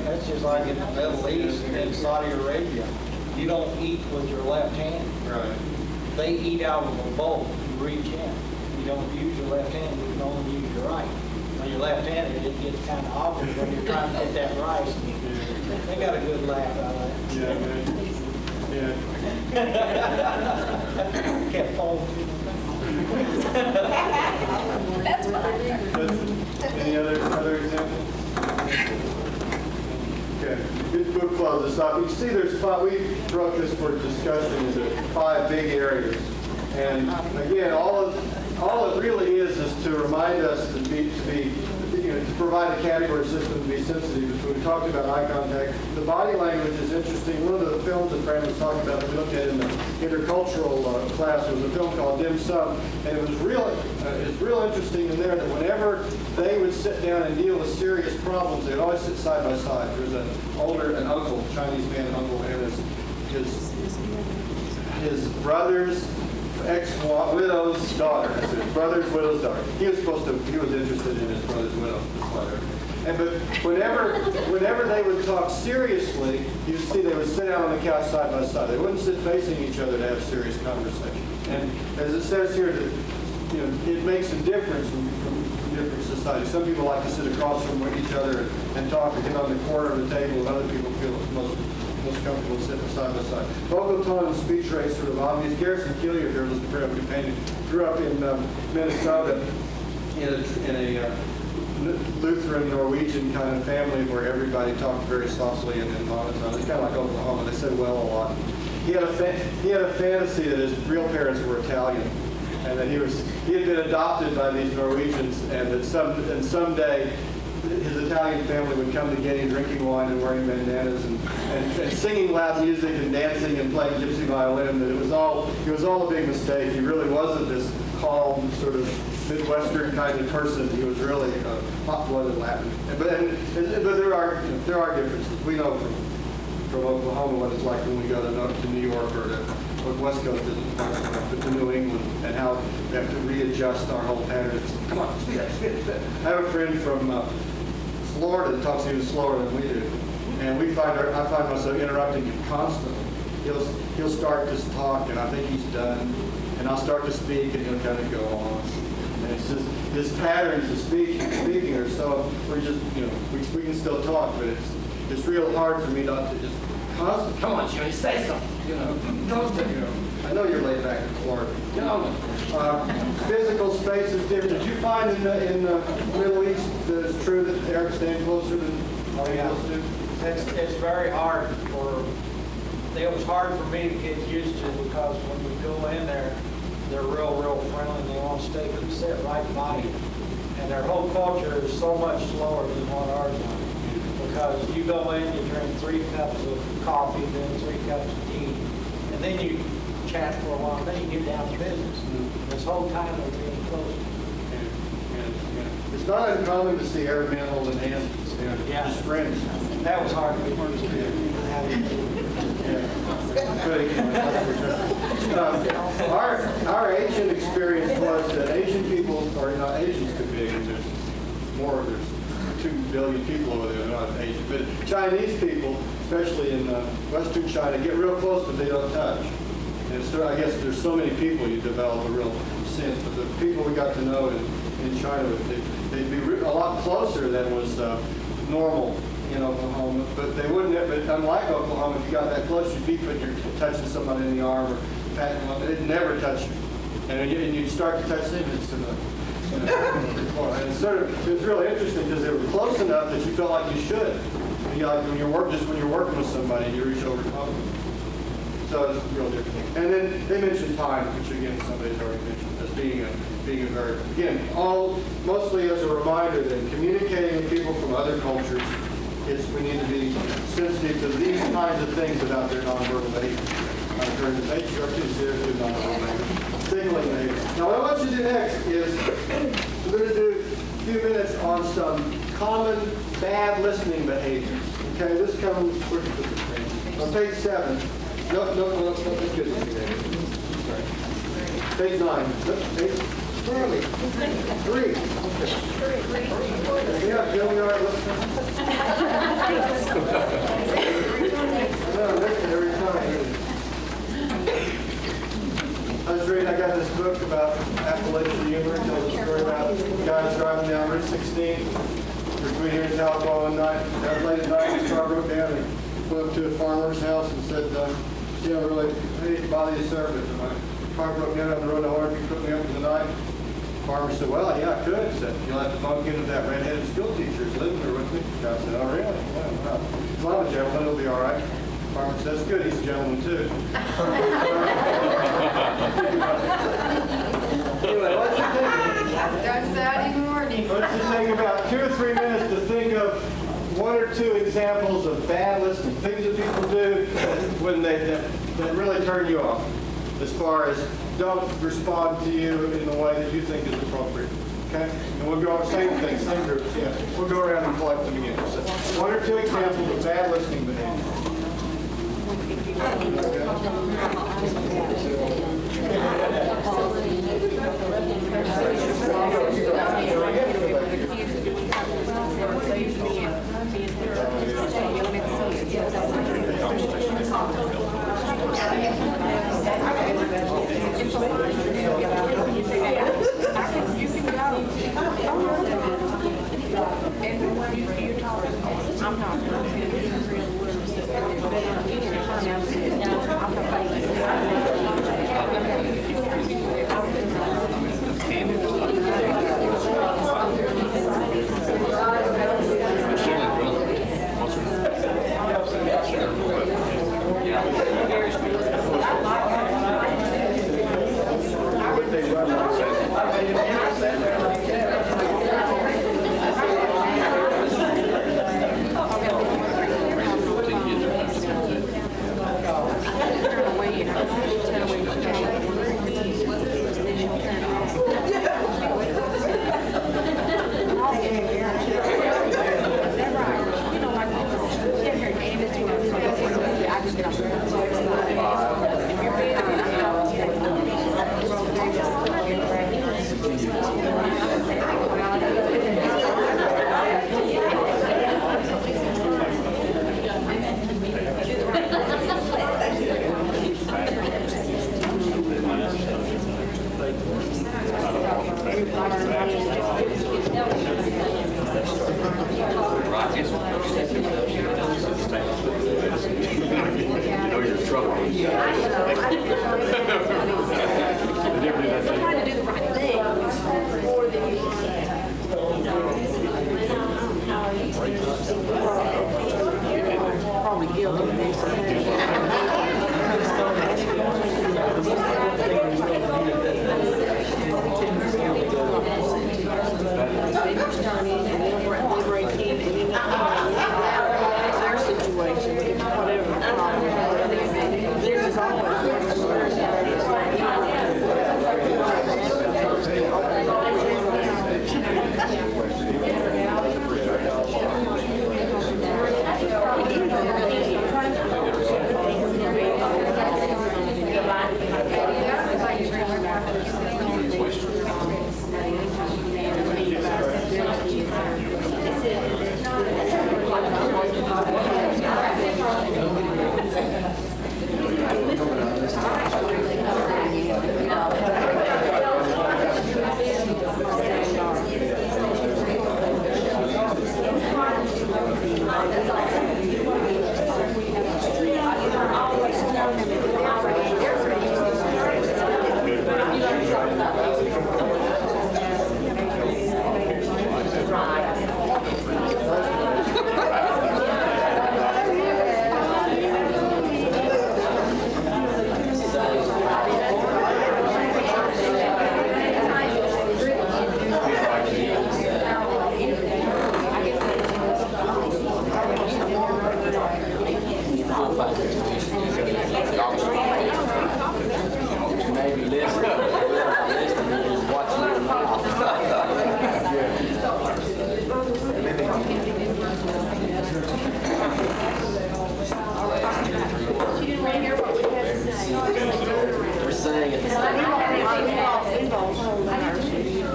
That's just like in the Middle East and in Saudi Arabia. You don't eat with your left hand. Right. They eat out of a bowl. You reach in. You don't use your left hand. You can only use your right. When you're left-handed, it gets kind of awkward when you're trying to get that rice. They got a good laugh out of that. Yeah, man. Yeah. Kept folding. That's fine. Any other examples? Okay, we'll close this up. You see there's five, we broke this for discussion into 5 big areas. And again, all it really is to remind us to provide a category system to be sensitive. We talked about eye contact. The body language is interesting. One of the films that Brandon was talking about that we looked at in the intercultural class was a film called Dim Sum, and it was real interesting in there that whenever they would sit down and deal with serious problems, they'd always sit side by side. There was an uncle, Chinese man uncle, and his brother's ex-widow's daughter. His brother's widow's daughter. He was interested in his brother's widow. But whenever they would talk seriously, you see they would sit down on the couch side by side. They wouldn't sit facing each other to have serious conversation. And as it says here, that it makes a difference from different societies. Some people like to sit across from each other and talk and get on the corner of the table, and other people feel it's most most comfortable sitting side by side. Vocal tone and speech rate sort of obvious. Garrison Killier here, was the companion, grew up in Minnesota in a Lutheran Norwegian kind of family where everybody talked very softly and in monotone. It's kind of like Oklahoma. They said well a lot. He had a fantasy that his real parents were Italian, and that he had been adopted by these Norwegians, and that someday his Italian family would come to get him drinking wine and wearing bandanas and singing loud music and dancing and playing gypsy violin. That it was all a big mistake. He really wasn't this calm sort of Midwestern kind of person. He was really a hot-blooded Latin. But there are differences. We know from Oklahoma what it's like when we go to New York or the West Coast to New England, and how we have to readjust our whole patterns. Come on, speed up. I have a friend from Florida that talks even slower than we do, and I find myself interrupting him constantly. He'll start this talk, and I think he's done, and I'll start to speak, and he'll kind of go on. And it's just his patterns of speaking are so we can still talk, but it's real hard for me not to just constantly, come on, Jimmy, say something. I know you're laid back in Florida. Physical space is different. Did you find in the Middle East that it's true that they're staying closer than else do? It's very hard it was hard for me to get used to, because when we go in there, they're real friendly, and they want to sit right by you. And their whole culture is so much slower than what ours is. Because you go in, you drink 3 cups of coffee, then 3 cups of tea, and then you chat for a while, then you get down to business. This whole time they're being close. It's not uncommon to see Arab men holding hands, just friends. That was hard to get used to. Our Asian experience was that Asian people, or not Asians too big, and there's 2 billion people over there, they're not Asian, but Chinese people, especially in Western China, get real close but they don't touch. And so I guess there's so many people you develop a real sense, but the people we got to know in China, they'd be a lot closer than was normal in Oklahoma, but they wouldn't. But unlike Oklahoma, if you got that close, you'd be touching somebody in the arm or patting them up. They'd never touch you, and you'd start to touch them. And it was really interesting because they were close enough that you felt like you should. And when you're working with somebody, you reach over to talk to them. So it's real different. And then they mentioned time, which again somebody's already mentioned as being a very, again, mostly as a reminder that communicating with people from other cultures, we need to be sensitive to these kinds of things about their nonverbal behavior. During the nonverbal behavior, signaling behavior. Now what I want you to do next is we're going to do a few minutes on some common bad listening behaviors. Okay, this comes on page 7. No, that's good. Sorry. Page 9. Page 3. Yeah, here we are. No, listen every time. I got this book about Appalachian humor. It tells a story about a guy that's driving down Route 16 between here and Tahlequah one night. Late at night, his car broke down and went up to a farmer's house and said, really, I hate to bother you, sir, but my car broke down on the road. I wonder if you could put me up for the night. The farmer said, well, yeah, I could. He said, you'll have to bump into that redheaded school teacher who's living there with me. The guy said, oh, really? Well, I'm a gentleman. It'll be all right. The farmer said, that's good. He's a gentleman, too. Anyway, what's the thing? That's Saturday morning. Let's just take about 2 or 3 minutes to think of 1 or 2 examples of bad listening, things that people do when that really turn you off, as far as don't respond to you in the way that you think is appropriate. Okay? And we'll go, same thing, same groups, yeah. We'll go around and collect them again. So 1 or 2 examples of bad listening behavior. I'm talking.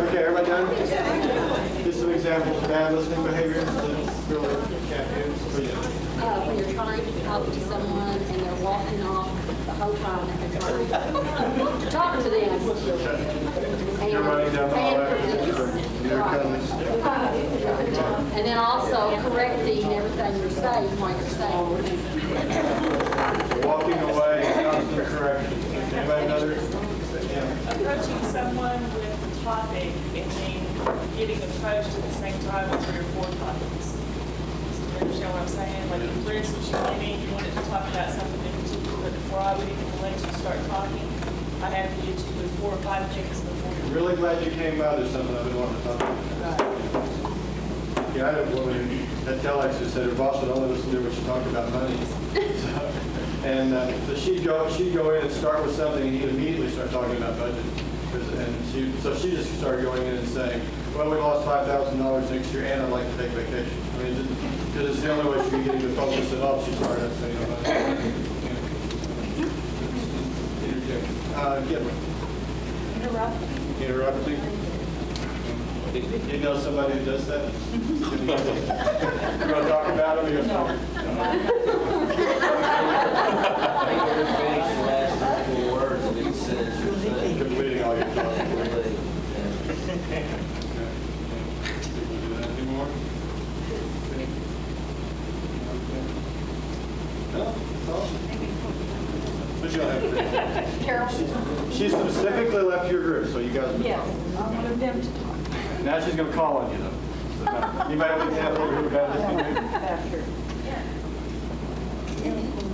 Okay, everybody done? Just some examples of bad listening behavior that really can't do. So, yeah. When you're trying to talk to someone and they're walking off the whole time that they're trying to talk to them. You're writing down all that. Here it comes. And then also correcting everything you're saying while you're saying. Walking away, constant correction. Anybody another? Yeah. Approaching someone with a topic and then getting approached at the same time with 3 or 4 topics. You understand what I'm saying? Like, for instance, you came in, you wanted to talk about something in particular, but before I would even let you start talking, I have to get you with 4 or 5 things before you. Really glad you came by. There's something I've been wanting to talk about. Yeah, I had a woman at Telex who said her boss would only listen to her when she talked about money. So she'd go in and start with something, and he'd immediately start talking about budget. So she just started going in and saying, well, we lost $5,000 next year, and I'd like to take vacation. I mean, because it's the only way she could get him to focus it off. She started saying, Interrupting. You know somebody who does that? You want to talk about him? Completing all your thoughts. Anymore? No? That's all? Carol? She specifically left your group, so you guys. Yes, I wanted them to talk. Now she's going to call on you, though. So, anybody have an example of who got this?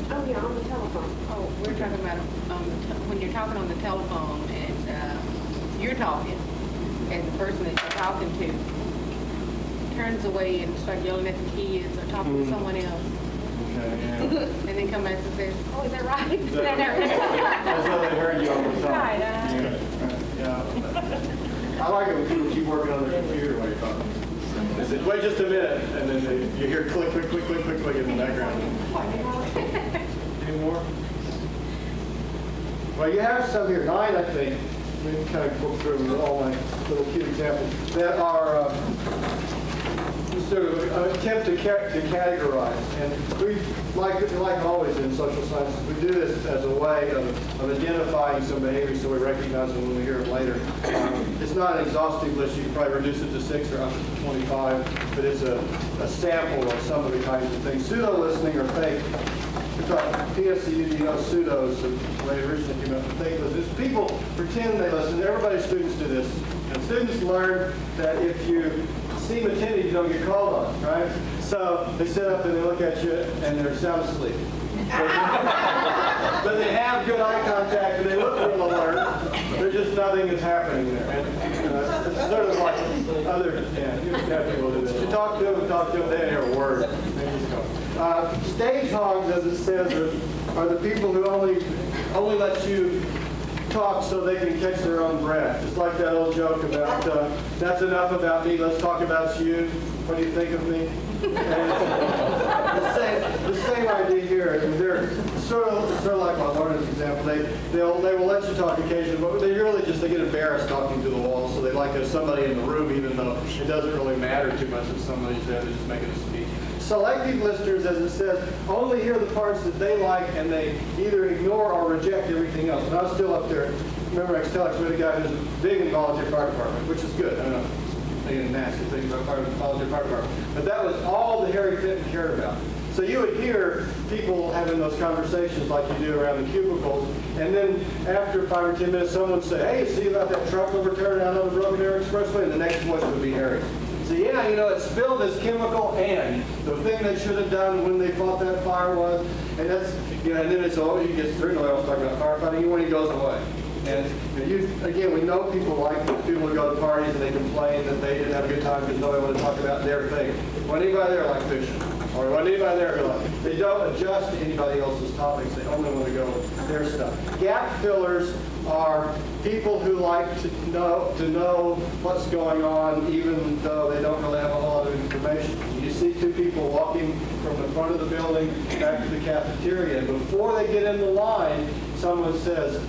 Oh, yeah, on the telephone. Oh, we're talking about when you're talking on the telephone and you're talking, and the person that you're talking to turns away and starts yelling at the kids or talking to someone else, Okay, yeah. and then come back and says, "Oh, is that right?" That's how they heard you all the time. Right, Yeah. I like it when people keep working on their computer while you're talking. They say, wait just a minute, and then you hear click, click, click, click, click, click in the background. Any more? Well, you have some here, 9, I think. We can kind of go through all my little cute examples that are sort of attempt to categorize. And we, like always in social sciences, we do this as a way of identifying some behaviors so we recognize them when we hear them later. It's not an exhaustive list. You can probably reduce it to 6 or up to 25, but it's a sample of some of the kinds of things. Pseudo-listening or fake. PSCU, you know, pseudos, the way it originally came out, the fake listeners. People pretend they listen. Everybody's students do this. And students learn that if you seem attentive, you don't get called on, right? So they sit up and they look at you and they're sound asleep. But they have good eye contact and they look real alert. There's just nothing is happening there. And it's sort of like other, you have people do this. You talk to them, they didn't hear a word. They just go. Stage hogs, as it says, are the people who only let you talk so they can catch their own breath. It's like that old joke about, that's enough about me, let's talk about you. What do you think of me? And the same idea here. They're sort of like my learner's example. They will let you talk occasionally, but they get embarrassed talking to the wall, so they like to have somebody in the room, even though it doesn't really matter too much if somebody's there. They're just making a speech. Selective listeners, as it says, only hear the parts that they like, and they either ignore or reject everything else. And I was still up there. Remember, I was telling you, we had a guy who's big in volunteer fire department, which is good. I don't know, thinking nasty things about volunteer fire department. But that was all that Harry Fenton cared about. So you would hear people having those conversations like you do around the cubicles, and then after 5 or 10 minutes, someone would say, "Hey, see about that truck overturned out on the Broken Arrow Expressway?" And the next voice would be Harry. So yeah, it spilled this chemical, and the thing they should have done when they fought that fire was, and that's, and then it's all, he gets through, nobody else talking about firefighting, when he goes away. And again, we know people like people who go to parties and they complain that they didn't have a good time because nobody wanted to talk about their thing. When anybody there like fishing, or when anybody there who like, they don't adjust to anybody else's topics, they only want to go with their stuff. Gap fillers are people who like to know what's going on, even though they don't really have a whole lot of information. You see 2 people walking from the front of the building back to the cafeteria, and before they get in the line, someone says,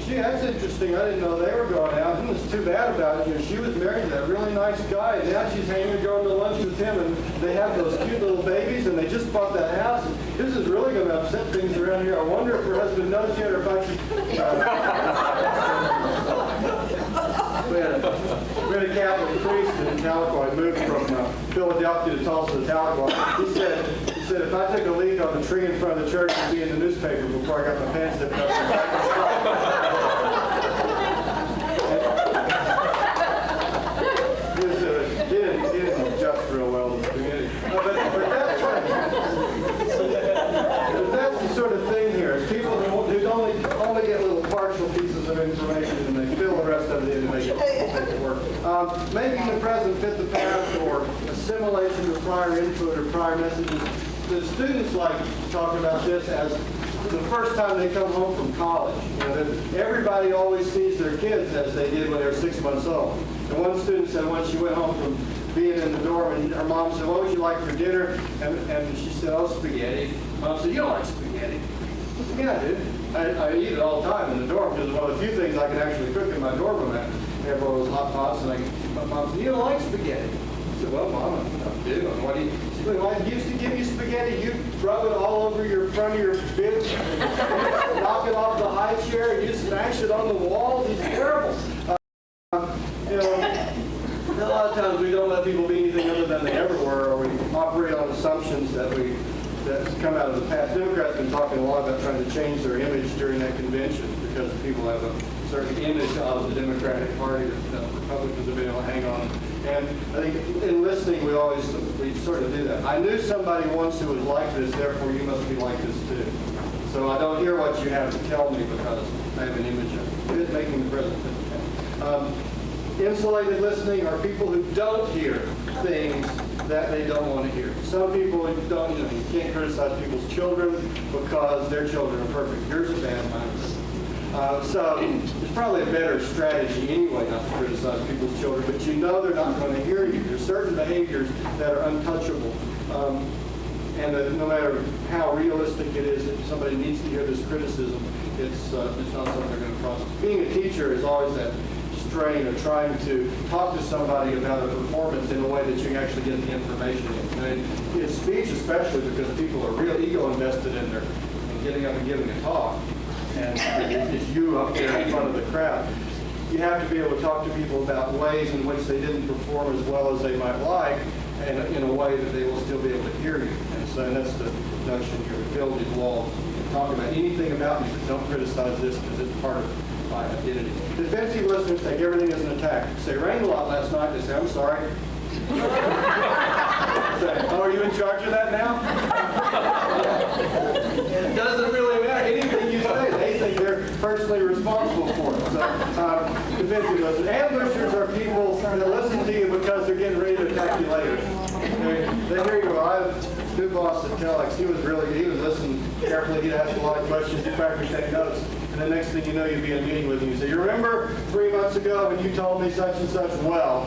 "Gee, that's interesting. I didn't know they were going out. And it's too bad about it. She was married to that really nice guy, and now she's hanging going to lunch with him, and they have those cute little babies, and they just bought that house. And this is really going to upset things around here. I wonder if her husband knows yet, or if I should..." We had a Catholic priest in Tahlequah. He moved from Philadelphia to Tulsa to Tahlequah. He said, if I took a leak on the tree in front of the church, it'd be in the newspaper before I got my pants zipped up. He didn't adjust real well at the beginning. But that's the sort of thing here. It's people who only get little partial pieces of information and they fill the rest of it in to make it work. Making the present fit the past, or assimilation of prior input or prior messages. The students like to talk about this as the first time they come home from college. Everybody always sees their kids as they did when they were 6 months old. And one student said once she went home from being in the dorm, and her mom said, "What would you like for dinner?" And she said, "Oh, spaghetti." Mom said, "You don't like spaghetti?" "Yeah, I do. I eat it all the time in the dorm because it's one of the few things I can actually cook in my dorm room. I have one of those hot pots, and Mom said, "You don't like spaghetti?" I said, "Well, Mom, I do. And what do you..." She said, "Well, I used to give you spaghetti. You rub it all over your front of your bib, knock it off the high chair, and you smash it on the walls. It's terrible." A lot of times we don't let people be anything other than they ever were, or we operate on assumptions that that's come out of the past. Democrats have been talking a lot about trying to change their image during that convention because people have a certain image of the Democratic Party that Republicans have been able to hang on. And I think in listening, we sort of do that. I knew somebody once who was like this, therefore you must be like this too. So I don't hear what you have to tell me because I have an image of it making the president. Insulated listening are people who don't hear things that they don't want to hear. Some people don't, you can't criticize people's children because their children are perfect. Yours are bad, mine are perfect. So it's probably a better strategy anyway not to criticize people's children, but you know they're not going to hear you. There's certain behaviors that are untouchable. And that no matter how realistic it is that somebody needs to hear this criticism, it's not something they're going to process. Being a teacher is always that strain of trying to talk to somebody about a performance in a way that you can actually get the information in. In speech especially, because people are real ego invested in getting up and giving a talk, and it's you up there in front of the crowd. You have to be able to talk to people about ways in which they didn't perform as well as they might like, and in a way that they will still be able to hear you. And so that's the notion here, build these walls. Talk about anything about me, but don't criticize this because it's part of my identity. Defensive listeners take everything as an attack. Say, it rained a lot last night. They say, I'm sorry. Say, oh, are you in charge of that now? It doesn't really matter. Anything you say, they think they're personally responsible for it. So, defensive listeners. Ambushers are people that listen to you because they're getting ready to attack you later. They hear you. I have a good boss at Telex. He was listening carefully. He'd ask a lot of questions. He'd practically take notes. And the next thing you know, you'd be in a meeting with him. You say, you remember 3 months ago when you told me such and such? Well,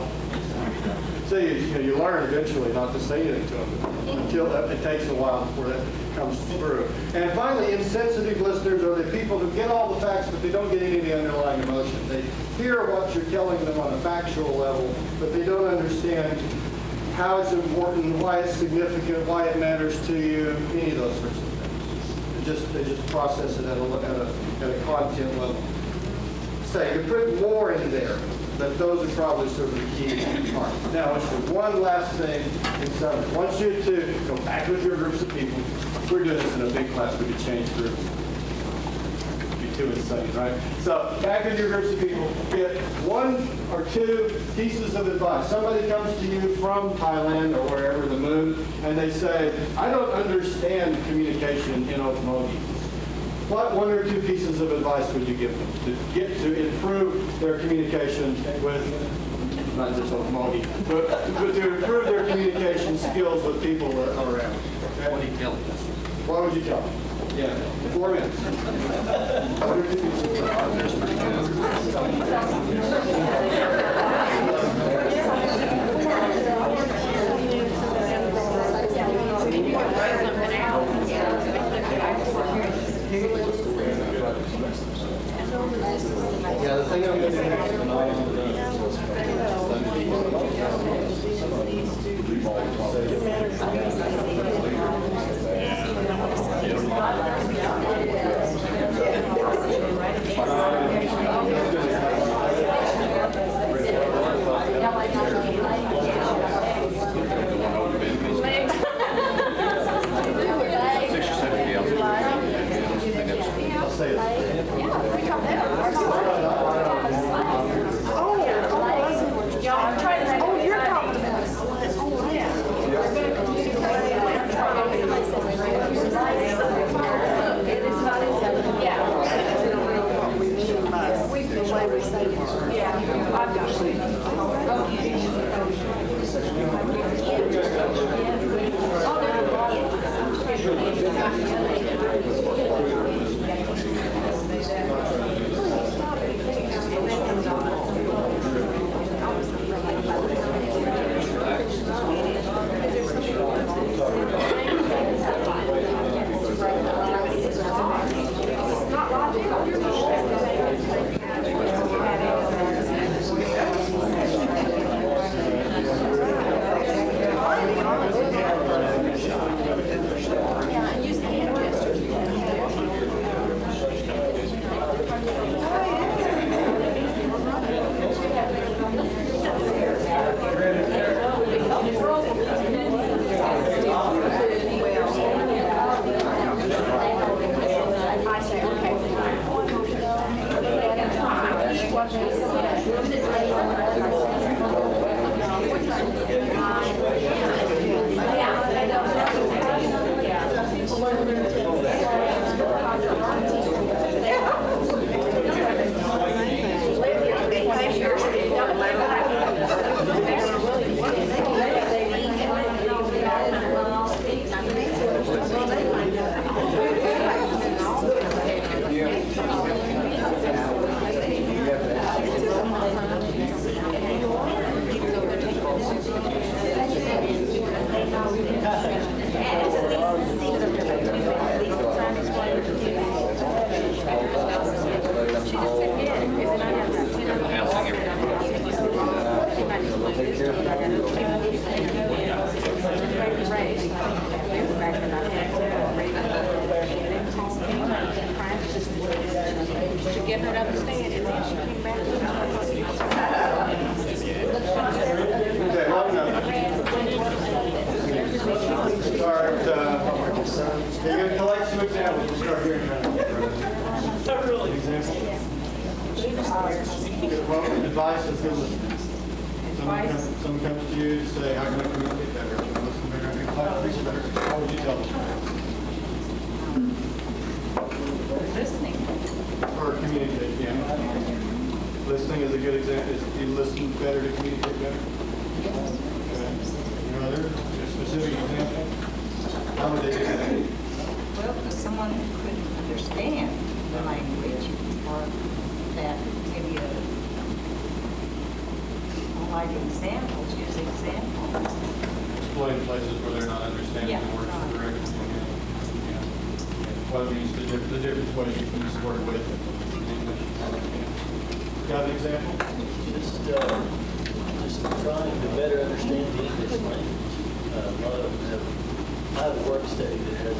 so you learn eventually not to say anything to them until it takes a while before that comes through. And finally, insensitive listeners are the people who get all the facts, but they don't get any of the underlying emotion. They hear what you're telling them on a factual level, but they don't understand how it's important, why it's significant, why it matters to you, any of those sorts of things. They just process it at a content level. Say, you put more in there, but those are probably sort of the key parts. Now, I want you to do one last thing in summary. I want you to go back with your groups of people. If we're doing this in a big class, we could change groups. It'd be too insane, right? So, back with your groups of people. Get 1 or 2 pieces of advice. Somebody comes to you from Thailand or wherever, the moon, and they say, I don't understand communication in Okmulgee. What 1 or 2 pieces of advice would you give them to improve their communication with, not just Okmulgee, but to improve their communication skills with people around? Okay? What do you tell them? What would you tell them? Yeah, 4 minutes. 1 or 2 pieces of Yeah, the thing I'm going to do You're going to collect some examples. We'll start here in a minute. So really. Example? Well, advice is good listening. Someone comes to you to say, how can I communicate better? Can I listen better? How can I preach better? What would you tell them? Listening. Or communicate, yeah. Listening is a good example. Is you listen better to communicate better? Okay. Any other specific example? How would they do that? Well, if someone couldn't understand the language or that maybe like examples, use examples. Explain places where they're not understanding the words correctly. Yeah. What means the different ways you can use the word with in English. Got an example? Just trying to better understand the English language. A lot of them have, I have a work study that has,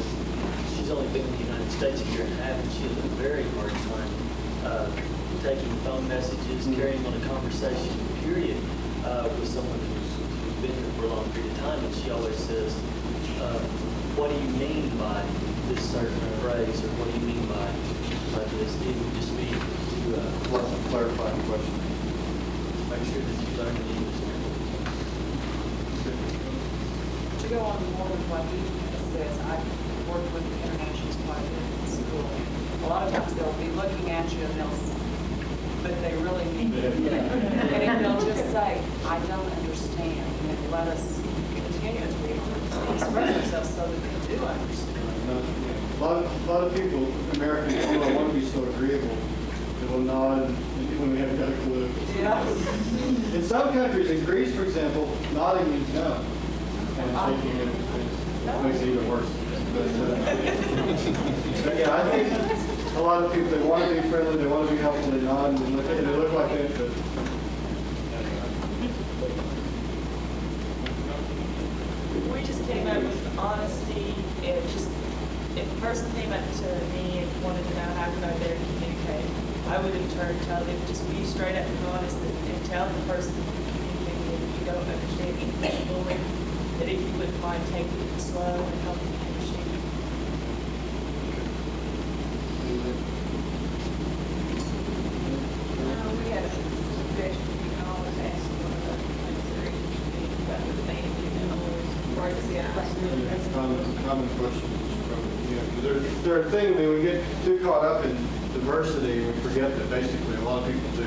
she's only been in the United States a year and a half, and she has a very hard time taking phone messages, carrying on a conversation, period, with someone who's been here for a long period of time, and she always says, what do you mean by this certain phrase, or what do you mean by this? It would just be to Lots of clarifying questions. make sure that you learn the English language. To go on more with what he says, I've worked with the internationals quite a bit in school. A lot of times they'll be looking at you and but they really mean it. And if they'll just say, I don't understand, and let us continue to express ourselves so that they do understand. A lot of people, Americans, don't want to be so agreeable. They will nod when we haven't got a clue. Yeah. In some countries, in Greece, for example, nodding means no. And shaking it makes it even worse. But yeah, I think a lot of people, they want to be friendly, they want to be helpful, they nod, and they look like that. But We just came up with honesty, and just, if a person came up to me and wanted to know how can I better communicate, I would in turn tell them, just be straight up and honest and tell the person communicating if you don't understand English fully, that if you wouldn't mind taking it slow and helping them understand. We had a suggestion, you can always ask one of the things they're interested about the band, or to see it's common question. There are things, I mean, we get too caught up in diversity and we forget that basically a lot of people do.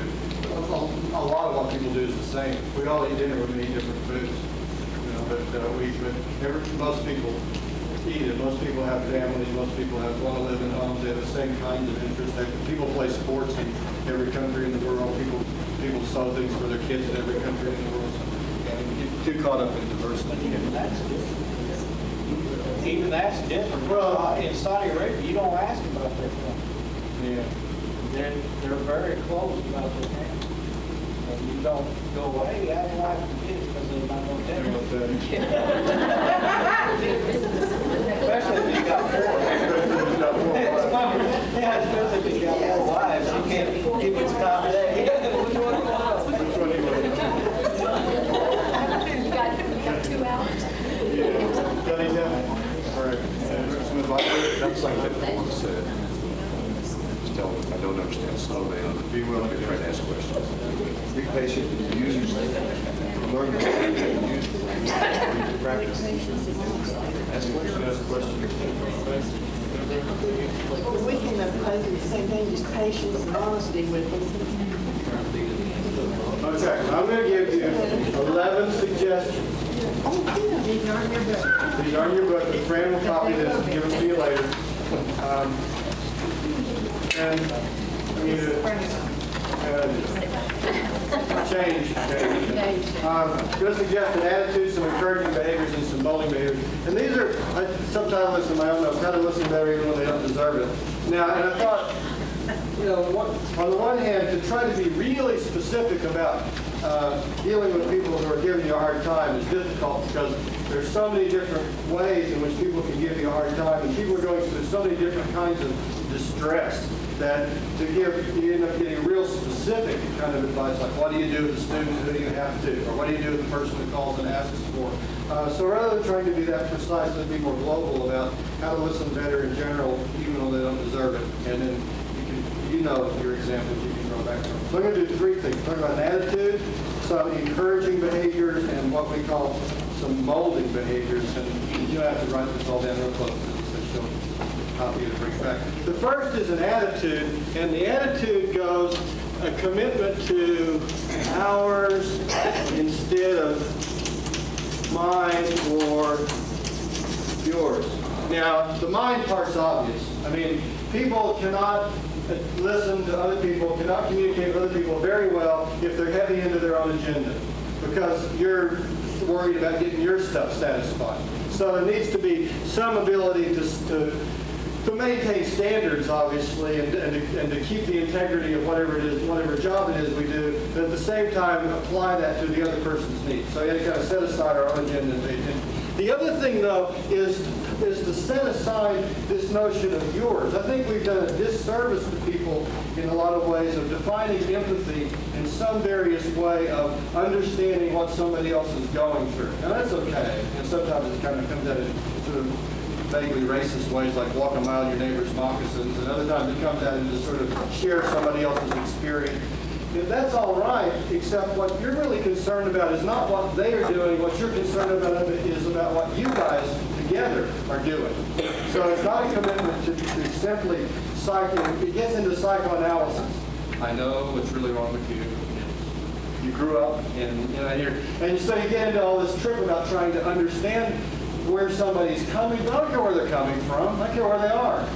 A lot of what people do is the same. We all eat dinner, we eat different foods. Most people eat it. Most people have families. Most people want to live in homes. They have the same kinds of interests. People play sports in every country in the world. People sew things for their kids in every country in the world. And we get too caught up in diversity. Even that's different. Well, in Saudi Arabia, you don't ask about their family. Yeah. They're very close about their family. And you don't go, hey, I don't like the kids because they're not going to tell you. Especially if you got four. Yeah, especially if you got four wives. You can't keep it stopped there. You got 2 hours. Got any all right. Some advice? That's like that one said. Just tell them, I don't understand, slow down. Be willing to try to ask questions. Be patient, use, learn to use, practice. Ask questions. We can impose the same thing, just patience and honesty with them. Okay, I'm going to give you 11 suggestions. These aren't your book. These aren't your book, but Fran will copy this and give them to you later. And I mean, change. Going to suggest an attitude, some encouraging behaviors, and some molding behaviors. And these are, sometimes listen to my own notes, how to listen better even when they don't deserve it. Now, and I thought, on the one hand, to try to be really specific about dealing with people who are giving you a hard time is difficult because there's so many different ways in which people can give you a hard time, and people are going through so many different kinds of distress. that you end up getting real specific kind of advice, like what do you do with the students, who do you have to, or what do you do with the person that calls and asks for. So rather than trying to be that precise, let's be more global about how to listen better in general, even though they don't deserve it. And then you know your examples you can draw back from. So I'm going to do three things. Talk about an attitude, some encouraging behaviors, and what we call some molding behaviors. And you don't have to write this all down real close because it's a copy to bring back. The first is an attitude, and the attitude goes a commitment to ours instead of mine or yours. Now, the mine part's obvious. I mean, people cannot listen to other people, cannot communicate with other people very well if they're heavy into their own agenda, because you're worried about getting your stuff satisfied. So there needs to be some ability to maintain standards, obviously, and to keep the integrity of whatever it is, whatever job it is we do, but at the same time apply that to the other person's needs. So we have to kind of set aside our own agenda. The other thing, though, is to set aside this notion of yours. I think we've done a disservice to people in a lot of ways of defining empathy in some various way of understanding what somebody else is going through. Now, that's okay. And sometimes it kind of comes out in sort of vaguely racist ways, like walk a mile in your neighbor's moccasins, and other times it comes out into sort of share somebody else's experience. If that's all right, except what you're really concerned about is not what they are doing. What you're concerned about is about what you guys together are doing. So it's not a commitment to simply it gets into psychoanalysis. I know what's really wrong with you. You grew up and so you get into all this trip about trying to understand where somebody's coming from. I don't care where they're coming from. I care where they are.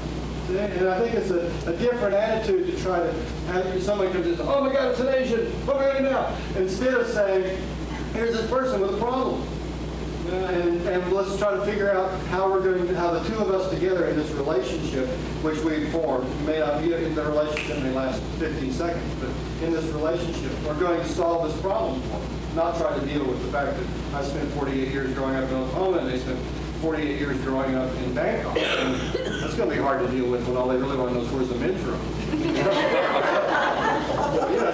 And I think it's a different attitude to try to have somebody comes in and says, oh my God, it's an Asian. What are we going to do now? Instead of saying, here's this person with a problem. And let's try to figure out how the two of us together in this relationship, which we've formed, may not be in the relationship may last 15 seconds, but in this relationship, we're going to solve this problem for them. Not try to deal with the fact that I spent 48 years growing up in Oklahoma and they spent 48 years growing up in Bangkok. And that's going to be hard to deal with when all they really want to know is where's the men's room.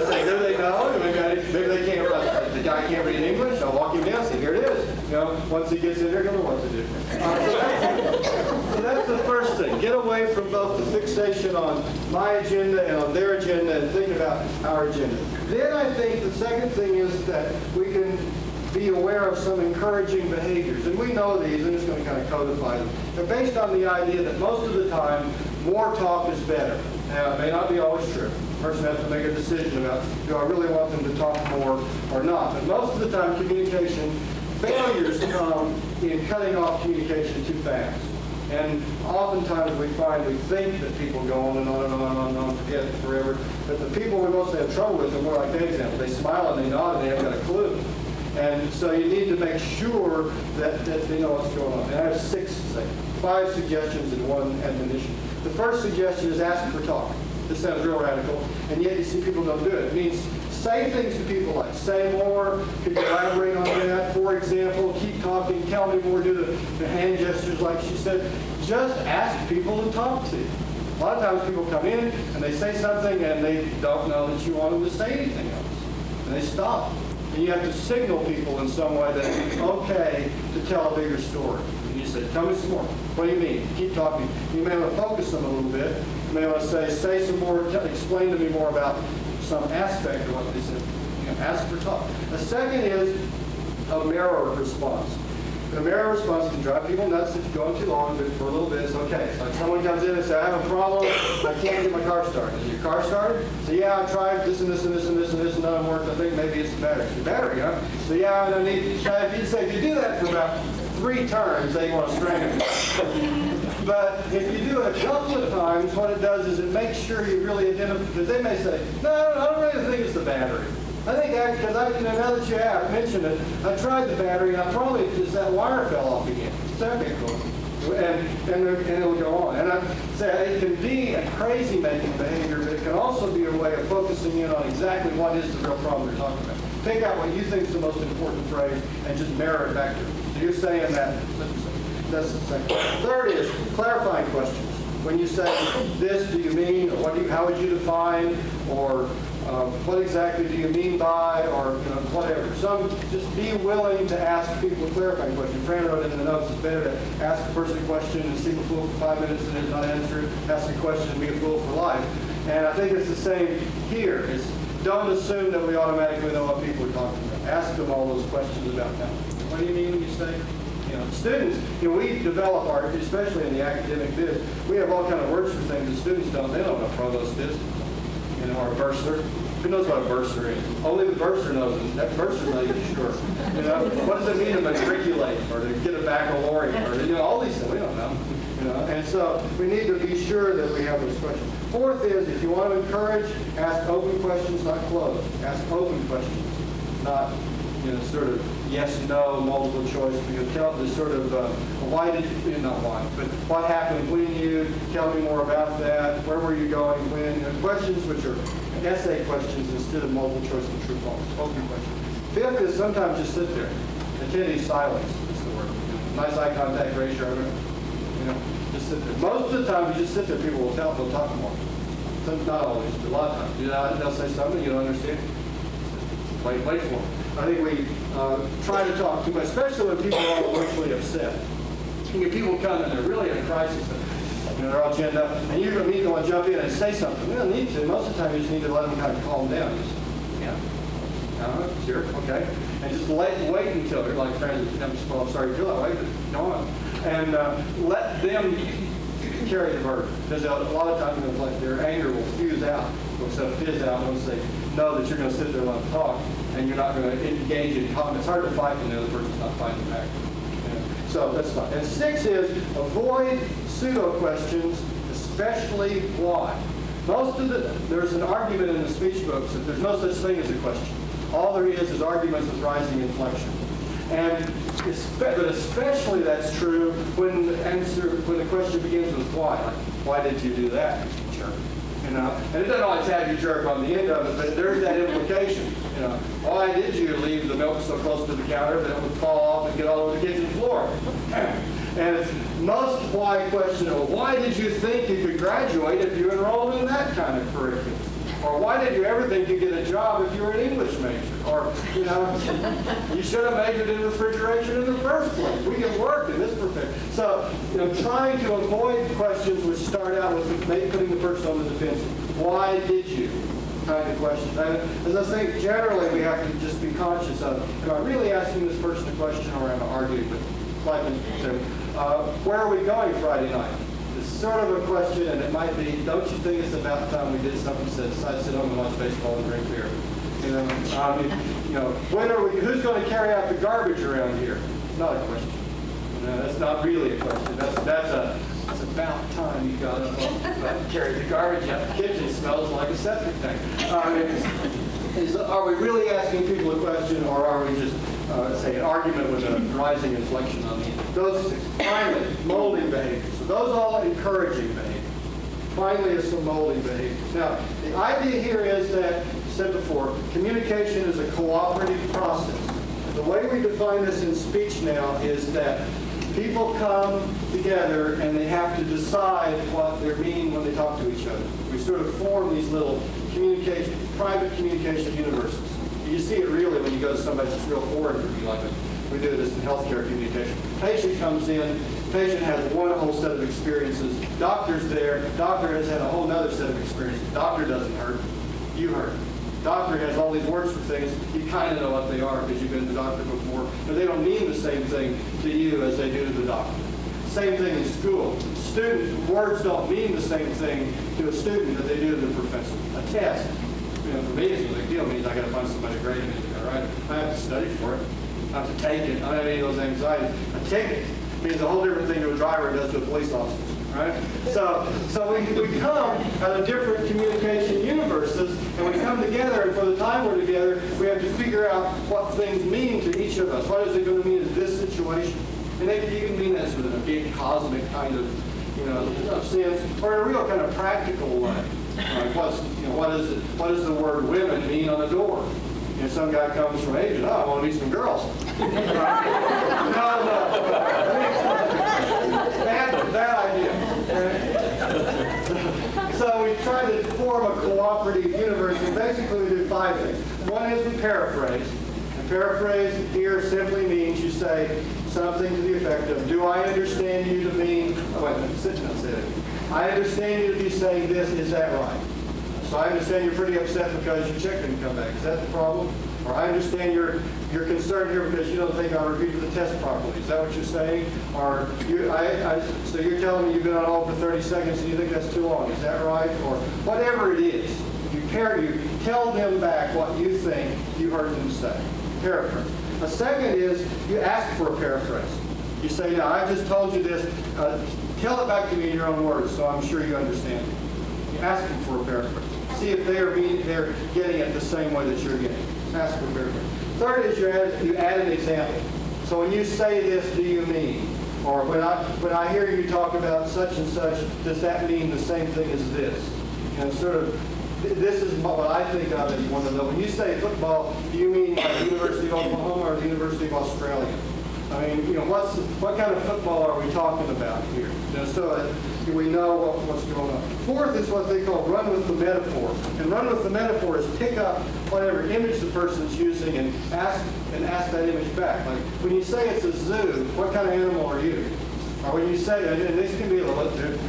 Say, do they know? Maybe they can't. The guy can't read English. I'll walk him down. Say, here it is. Once he gets in there, he'll know what to do. So that's the first thing. Get away from both the fixation on my agenda and on their agenda, and think about our agenda. Then I think the second thing is that we can be aware of some encouraging behaviors. And we know these. I'm just going to kind of codify them. They're based on the idea that most of the time, more talk is better. Now, it may not be always true. The person has to make a decision about, do I really want them to talk more or not? But most of the time, communication failures come in cutting off communication too fast. And oftentimes we think that people go on and on and on and on, forget forever. But the people we mostly have trouble with are more like that example. They smile and they nod and they haven't got a clue. And so you need to make sure that they know what's going on. And I have 5 suggestions and 1 admonition. The first suggestion is ask for talk. This sounds real radical, and yet you see people don't do it. It means say things to people like, say more, could you elaborate on that? For example, keep talking, tell me more, do the hand gestures like she said. Just ask people to talk to you. A lot of times people come in and they say something and they don't know that you want them to say anything else. And they stop. And you have to signal people in some way that it's okay to tell a bigger story. And you say, tell me some more. What do you mean? Keep talking. You may want to focus them a little bit. You may want to say some more, explain to me more about some aspect of what they said. Ask for talk. The second is a mirror response. The mirror response can drive people nuts if you're going too long, but for a little bit it's okay. It's like someone comes in and says, I have a problem, I can't get my car started. Is your car started? So yeah, I tried this and this and this and this and this and none of them worked. I think maybe it's the battery. It's your battery, huh? So yeah, I need to try. If you do that for about 3 turns, then you want to strangle it. But if you do it a couple of times, what it does is it makes sure you really identify, because they may say, no, I don't really think it's the battery. I think because now that you have mentioned it, I tried the battery and I probably just that wire fell off again. So okay, cool. And it'll go on. And I say it can be a crazy making behavior, but it can also be a way of focusing in on exactly what is the real problem you're talking about. Pick out what you think is the most important phrase and just mirror it back to it. So you're saying that. That's the second. Third is clarifying questions. when you say this, do you mean, or how would you define, or what exactly do you mean by, or whatever. Just be willing to ask people clarifying questions. Fran wrote in the notes, it's better to ask a person a question and seem a fool for 5 minutes and not answer it. Ask a question and be a fool for life. And I think it's the same here. Don't assume that we automatically know what people are talking about. Ask them all those questions about that. What do you mean when you say? Students, we develop especially in the academic biz, we have all kind of words for things that students don't. They don't know what provost is, or a bursar. Who knows what a bursar is? Only the bursar knows it. That bursar's not even sure. What does it mean to matriculate, or to get a baccalaureate, or all these things? We don't know. And so we need to be sure that we have those questions. Fourth is, if you want to encourage, ask open questions, not closed. Ask open questions, not sort of yes, no, multiple choice. Because tell the sort of why did you, not why, but what happened when you, tell me more about that, where were you going when, questions which are essay questions instead of multiple choice and true false, open questions. Fifth is sometimes just sit there. Attentive silence is the word. Nice eye contact, raise your arm. Just sit there. Most of the time, you just sit there, people will they'll talk more. Not always, but a lot of times. They'll say something you don't understand. Wait for them. I think we try to talk too much, especially when people are all emotionally upset. People come and they're really in a crisis. They're all ginned up, and you need to want to jump in and say something. You don't need to. Most of the time, you just need to let them kind of calm down. Sure, okay. And just wait until they're like friends. I'm sorry you feel that way, but go on. And let them carry the burden. Because a lot of times, their anger will fizz out once they know that you're going to sit there and let them talk, and you're not going to engage in comment. It's hard to fight when the other person's not fighting back. So that's fine. And 6 is avoid pseudo questions, especially why. There's an argument in the speech books that there's no such thing as a question. All there is arguments with rising inflection. But especially that's true when the question begins with why. Like, why did you do that, jerk? And it doesn't always have you jerk on the end of it, but there's that implication. Why did you leave the milk so close to the counter that it would fall off and get all over the kitchen floor? And it's most why question of why did you think you could graduate if you enrolled in that kind of curriculum? Or why did you ever think you'd get a job if you were an English major? Or, you should have majored in refrigeration in the first place. We can work in this profession. So, trying to avoid questions which start out with putting the person on the defensive. Why did you? Kind of question. As I think, generally we have to just be conscious of, am I really asking this person a question or am I arguing with them? Like, where are we going Friday night? It's sort of a question, and it might be, don't you think it's about time we did something besides sit home and watch baseball and drink beer? Who's going to carry out the garbage around here? Not a question. That's not really a question. It's about time you got up and carried the garbage out. The kitchen smells like a septic tank. Are we really asking people a question, or are we just, say, an argument with a rising inflection on the end? Those 6. Finally, molding behavior. So those all encouraging behavior. Finally is some molding behaviors. Now, the idea here is that, said before, communication is a cooperative process. The way we define this in speech now is that people come together and they have to decide what they're meaning when they talk to each other. We sort of form these little private communication universes. You see it really when you go to somebody's real foreign interview, like we do this in healthcare communication. Patient comes in, patient has one whole set of experiences. Doctor's there, doctor has had a whole other set of experiences. Doctor doesn't hurt, you hurt. Doctor has all these words for things. You kind of know what they are because you've been to the doctor before, but they don't mean the same thing to you as they do to the doctor. Same thing in school. Words don't mean the same thing to a student that they do to the professor. A test, for me it's a big deal. It means I got to find somebody to grade me. All right, I have to study for it. I have to take it. I don't have any of those anxieties. A ticket means a whole different thing to a driver than it does to a police officer. Right? So we come out of different communication universes, and we come together, and for the time we're together, we have to figure out what things mean to each of us. What is it going to mean in this situation? And you can mean that sort of a big cosmic kind of, sense, or in a real kind of practical way. Like what does the word women mean on a door? Some guy comes from Asia, I want to meet some girls. No. Bad idea. basically we do 5 things. One is we paraphrase. And paraphrase here simply means you say something to the effect of, do I understand you to mean, oh wait a minute, sit down, say it. I understand you to be saying this, is that right? So I understand you're pretty upset because your check didn't come back. Is that the problem? Or I understand you're concerned here because you don't think I reviewed the test properly. Is that what you're saying? Or so you're telling me you've been on hold for 30 seconds and you think that's too long. Is that right? Or whatever it is, you tell them back what you think you heard them say. Paraphrase. A second is you ask for a paraphrase. You say, now I've just told you this. Tell it back to me in your own words so I'm sure you understand it. You ask them for a paraphrase. See if they're getting it the same way that you're getting it. Ask for a paraphrase. Third is you add an example. So when you say this, do you mean? Or when I hear you talk about such and such, does that mean the same thing as this? You know, sort of, this is what I think of as one of the, when you say football, do you mean like the University of Oklahoma or the University of Australia? I mean, you know, what kind of football are we talking about here? You know, so we know what's going on. Fourth is what they call run with the metaphor. And run with the metaphor is pick up whatever image the person's using and ask that image back. Like when you say it's a zoo, what kind of animal are you? Or when you say, and this can be a little bit,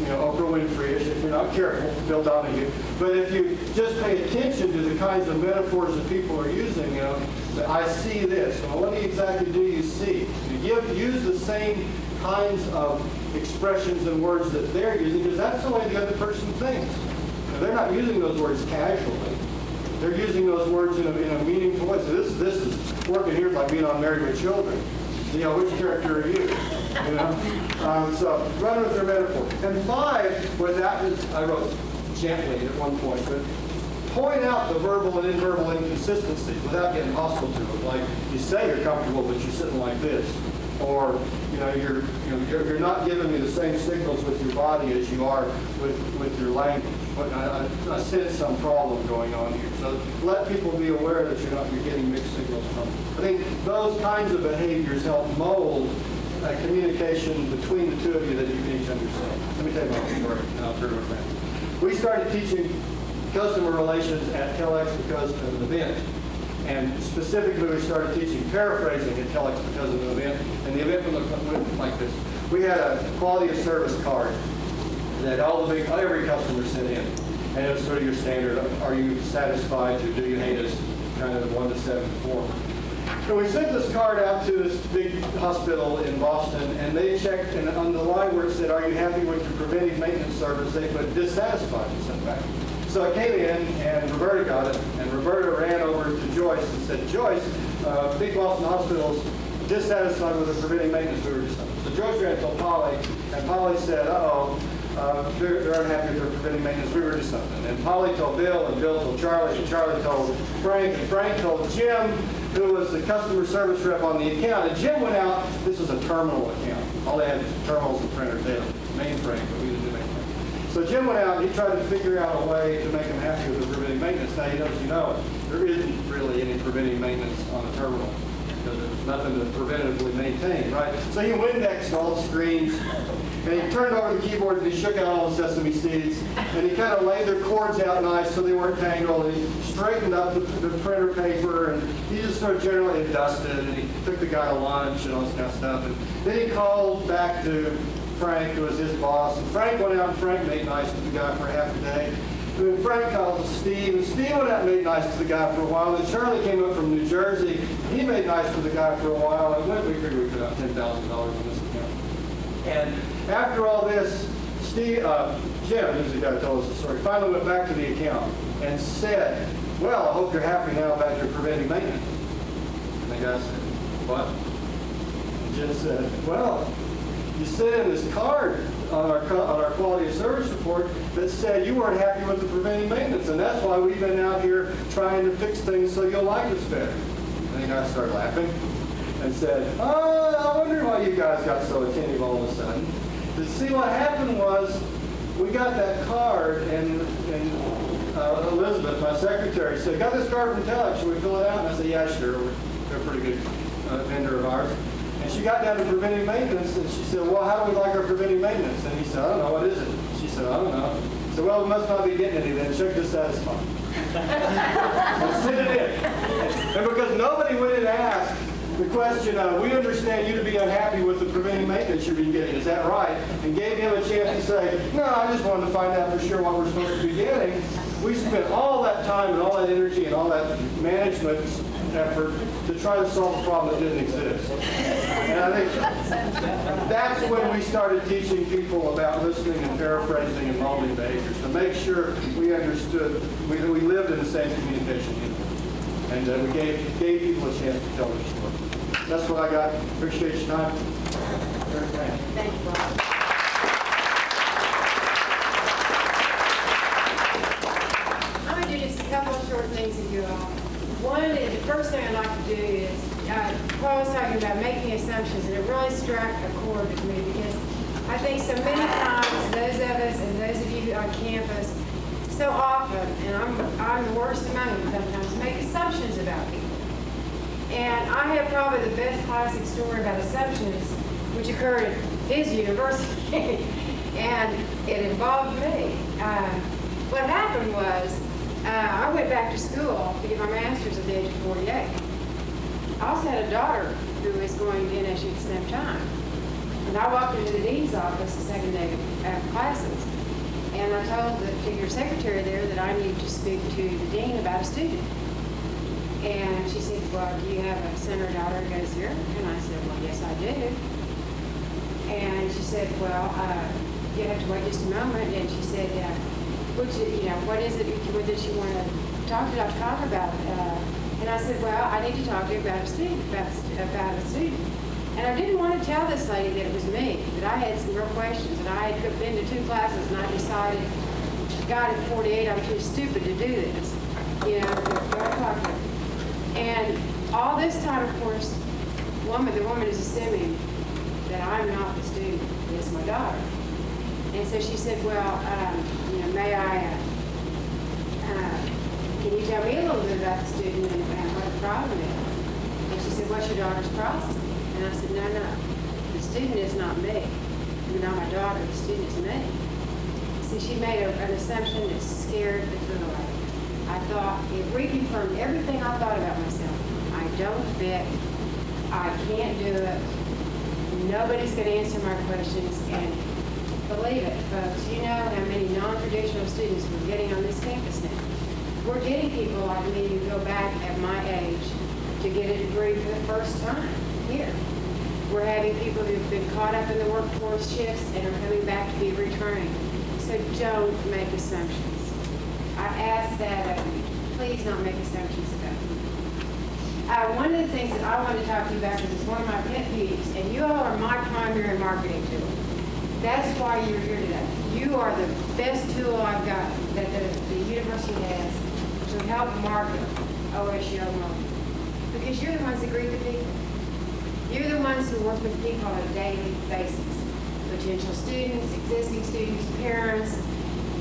you know, Oprah Winfrey-ish if you're not careful, Bill Donahue. But if you just pay attention to the kinds of metaphors that people are using, you know, I see this. Well, what exactly do you see? You use the same kinds of expressions and words that they're using because that's the way the other person thinks. Now, they're not using those words casually. They're using those words in a meaningful way. So this is working here like being on Married with Children. You know, which character are you? You know? So run with their metaphor. And 5, I wrote gently at one point, but point out the verbal and inverbal inconsistencies without getting hostile to it. Like you say you're comfortable, but you're sitting like this. Or you're not giving me the same signals with your body as you are with your language. But I sense some problem going on here. So let people be aware that you're getting mixed signals from them. I think those kinds of behaviors help mold communication between the two of you that you can each understand. Let me tell you my story, and I'll turn to my friend. We started teaching customer relations at Telex because of an event. And specifically, we started teaching paraphrasing at Telex because of an event. And the event went like this. We had a quality of service card that every customer sent in. And it was sort of your standard, are you satisfied, or do you hate us, kind of 1 to 7 form. So we sent this card out to this big hospital in Boston, and they checked, and on the line where it said, are you happy with your preventive maintenance service, they put dissatisfied and sent back. So I came in, and Roberta got it, and Roberta ran over to Joyce and said, Joyce, big Boston hospital's dissatisfied with the preventive maintenance we were just. So Joyce ran and told Polly, and Polly said, they're unhappy with their preventive maintenance, we were just something. And Polly told Bill, and Bill told Charlie, and Charlie told Frank, and Frank told Jim, who was the customer service rep on the account. And Jim went out, this was a terminal account. All they had was terminals and printers. They had a mainframe, but we didn't do mainframe. So Jim went out and he tried to figure out a way to make them happy with the preventive maintenance. Now, there isn't really any preventive maintenance on a terminal because there's nothing to preventatively maintain, right? So he Windexed all the screens, and he turned over the keyboards and he shook out all the sesame seeds, and he kind of laid their cords out nice so they weren't tangled, and he straightened up the printer paper, and he just sort of generally dusted, and he took the guy to lunch and all this kind of stuff. And then he called back to Frank, who was his boss, and Frank went out and Frank made nice to the guy for half a day. And then Frank called to Steve, and Steve went out and made nice to the guy for a while. And then Charlie came up from New Jersey, and he made nice to the guy for a while. And we figured we put out $10,000 in this account. And after all this, Jim, who's the guy who told us the story, finally went back to the account and said, well, I hope you're happy now about your preventive maintenance. And the guy said, what? And Jim said, well, you sent in this card on our quality of service report that said you weren't happy with the preventive maintenance, and that's why we've been out here trying to fix things so you'll like us better. And the guy started laughing and said, I wonder why you guys got so attentive all of a sudden. To see what happened was we got that card, and Elizabeth, my secretary, said, got this card from Telex, should we fill it out? And I said, yeah, sure. They're a pretty good vendor of ours. And she got down to preventive maintenance, and she said, well, how do we like our preventive maintenance? And he said, I don't know, what is it? She said, I don't know. I said, well, we must not be getting any then. Check dissatisfied. And sent it in. And because nobody went in and asked the question of, we understand you to be unhappy with the preventive maintenance you're getting, is that right? And gave him a chance to say, no, I just wanted to find out for sure what we're supposed to be getting. We spent all that time and all that energy and all that management effort to try to solve a problem that didn't exist. And I think that's when we started teaching people about listening and paraphrasing and modeling behaviors, to make sure we understood, we lived in the same communication unit. And we gave people a chance to tell their story. That's what I got. Appreciate your time. Thank you, Bob. I'm going to do just a couple of short things with you all. One is, the first thing I'd like to do is, Paul was talking about making assumptions, and it really struck a chord with me, because I think so many times, those of us and those of you on campus, so often, and I'm the worst among them sometimes, make assumptions about people. And I have probably the best classic story about assumptions, which occurred at his university, and it involved me. What happened was, I went back to school to get my master's at the age of 48. I also had a daughter who was going to NSU at the same time. And I walked into the dean's office the second day of classes, and I told the figure secretary there that I needed to speak to the dean about a student. And she said, well, do you have a son or daughter who goes here? And I said, well, yes, I do. And she said, well, you have to wait just a moment. And she said, what is it that you want to talk to Dr. Cotter about? And I said, well, I need to talk to you about a student, about a student. And I didn't want to tell this lady that it was me, that I had some real questions, and I had been to 2 classes, and I decided, God, at 48, I'm too stupid to do this. You know, to talk to her. And all this time, of course, the woman is assuming that I'm not the student, it's my daughter. And so she said, well, may I, can you tell me a little bit about the student and what the problem is? And she said, what's your daughter's problem? And I said, no, the student is not me. You're not my daughter, the student is me. See, she made an assumption that scared the fool out of me. I thought, it reconfirmed everything I thought about myself. I don't fit, I can't do it, nobody's going to answer my questions, and believe it, folks, you know how many non-traditional students we're getting on this campus now. We're getting people like me who go back at my age to get a degree for the first time here. We're having people who've been caught up in the workforce shifts and are coming back to be retrained. So don't make assumptions. I ask that of you. Please don't make assumptions about me. One of the things that I want to talk to you about, because it's one of my pet peeves, and you all are my primary marketing tool. That's why you're here today. You are the best tool I've got that the university has to help market OSU Okmulgee. Because you're the ones that greet the people. You're the ones who work with people on a daily basis. Potential students, existing students, parents,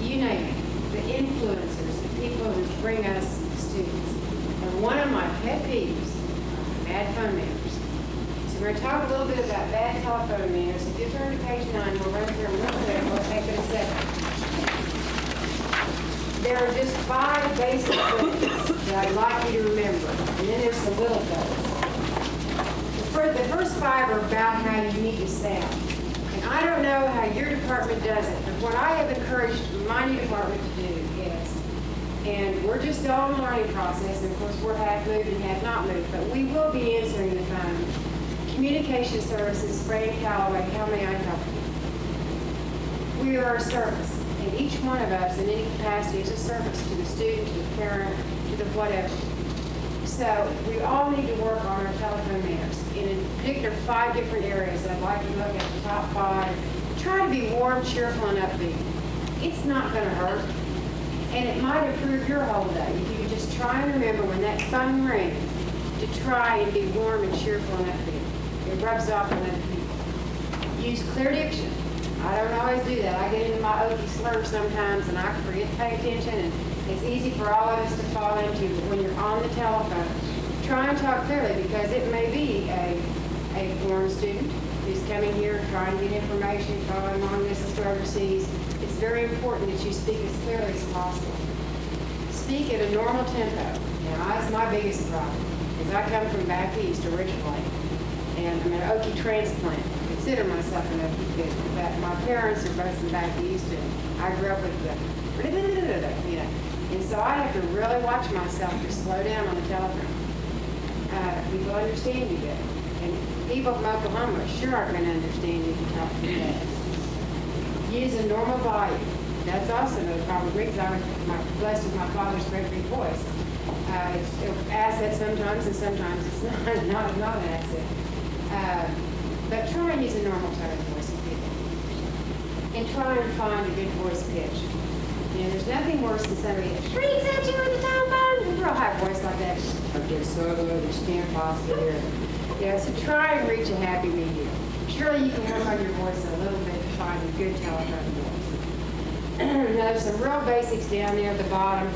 you name it. The influencers, the people who bring us students. And one of my pet peeves, bad phone manners. So we're going to talk a little bit about bad telephone manners. If you turn to page 9, we'll run through them real quick. We'll take it a second. There are just 5 basic things that I'd like you to remember. And then there's some little things. The first 5 are about how you need to sound. And I don't know how your department does it, but what I have encouraged my new department to do is, and we're just all in the learning process, and of course we're half moved and half not moved, but we will be answering the phone. Communication Services, Fran Calloway, how may I help you? We are a service, and each one of us in any capacity is a service to the student, to the parent, to the whatever. So we all need to work on our telephone manners. In particular, 5 different areas that I'd like to look at the top 5. Try to be warm, cheerful, and upbeat. It's not going to hurt. And it might improve your whole day if you could just try and remember when that phone rings to try and be warm and cheerful and upbeat. It rubs off on other people. Use clear diction. I don't always do that. I get into my oaky slurs sometimes and I forget to pay attention, and it's easy for all of us to fall into. But when you're on the telephone, try and talk clearly, because it may be a foreign student who's coming here trying to get information, following long distance to overseas. It's very important that you speak as clearly as possible. speak at a normal tempo. Now, that's my biggest problem, because I come from back east originally, and I'm an Okie transplant. I consider myself an Okie kid, but my parents are both from back east, and I grew up with the, you know, and so I have to really watch myself to slow down on the telephone. People understand you better, and people from Oklahoma sure aren't going to understand you if you talk too fast. Use a normal volume. That's also another problem because I was blessed with my father's great big voice. It's an asset sometimes, and sometimes it's not an asset. But try and use a normal tone of voice with people. And try and find a good voice pitch. You know, there's nothing worse than somebody that shrieks at you with a telephone, a real high voice like that. Okay, so you can't possibly hear it. You know, so try and reach a happy medium. Surely you can work on your voice a little bit to find a good telephone voice. Now, there's some real basics down there at the bottom.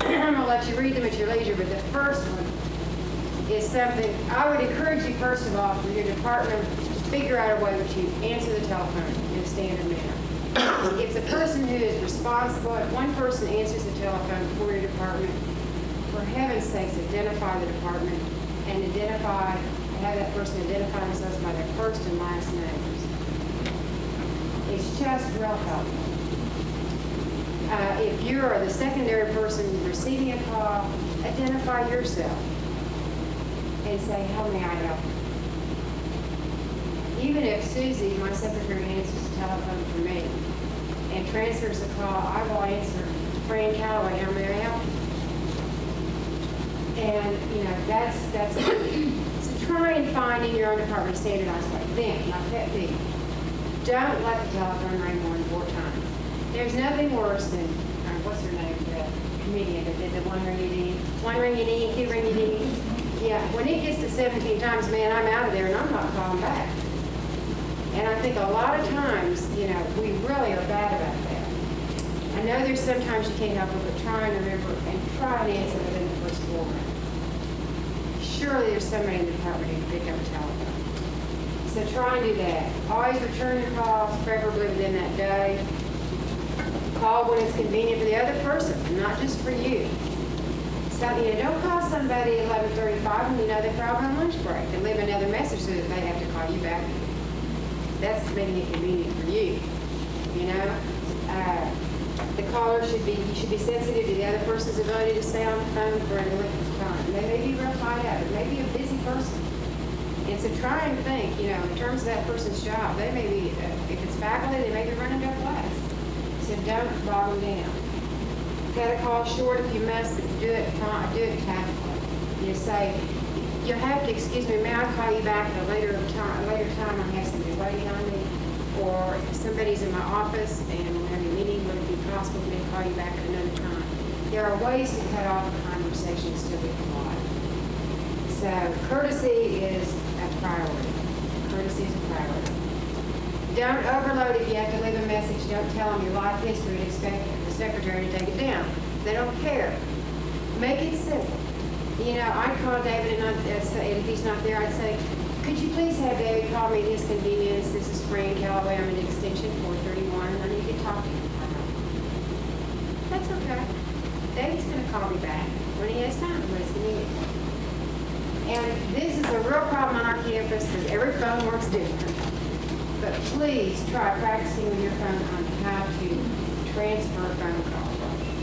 I'm going to let you read them at your leisure, but the first one is something I would encourage you, first of all, for your department to figure out a way that you answer the telephone in a standard manner. If the person who is responsible, if one person answers the telephone for your department, for heaven's sakes, identify the department and have that person identify themselves by their first and last names. It's just real helpful. If you're the secondary person receiving a call, identify yourself and say, how may I help you? Even if Susie, my secretary, answers the telephone for me and transfers the call, I will answer, Fran Calloway, how may I help you? And, you know, that's so try and find in your own department a standardized way. Then, my pet peeve, don't let the telephone ring more than 4 times. There's nothing worse than, what's her name, the comedian that did the one ring you need, 2 ring you need. Yeah, when it gets to 17 times, man, I'm out of there and I'm not calling back. And I think a lot of times, you know, we really are bad about that. I know there's sometimes you can't help it, but try and remember and try and answer within the first 4 minutes. Surely there's somebody in the department who can pick up a telephone. So try and do that. Always return your calls, preferably within that day. Call when it's convenient for the other person, not just for you. So, you know, don't call somebody at 11:35 when you know they're probably on lunch break and leave another message so that they have to call you back. That's making it convenient for you. You know, the caller you should be sensitive to the other person's ability to stay on the phone for an length of time. They may be real tied up, it may be a busy person. And so try and think, you know, in terms of that person's job, they may be, if it's faculty, they may be running their class. So don't bog them down. Cut a call short if you must, but do it tactfully. You say, you'll have to, excuse me, may I call you back at a later time? I have somebody waiting on me. Or if somebody's in my office and we're having a meeting, would it be possible for me to call you back at another time? There are ways to cut off a conversation and still be polite. So courtesy is a priority. Courtesy is a priority. Don't overload if you have to leave a message. Don't tell them your life history and expect the secretary to take it down. They don't care. Make it simple. You know, I'd call David and if he's not there, I'd say, could you please have David call me at his convenience? This is Fran Calloway. I'm at extension 431. I need to talk to you. That's okay. David's going to call me back when he has time, when it's convenient. And this is a real problem on our campus because every phone works different. But please try practicing with your phone on how to transfer a phone call.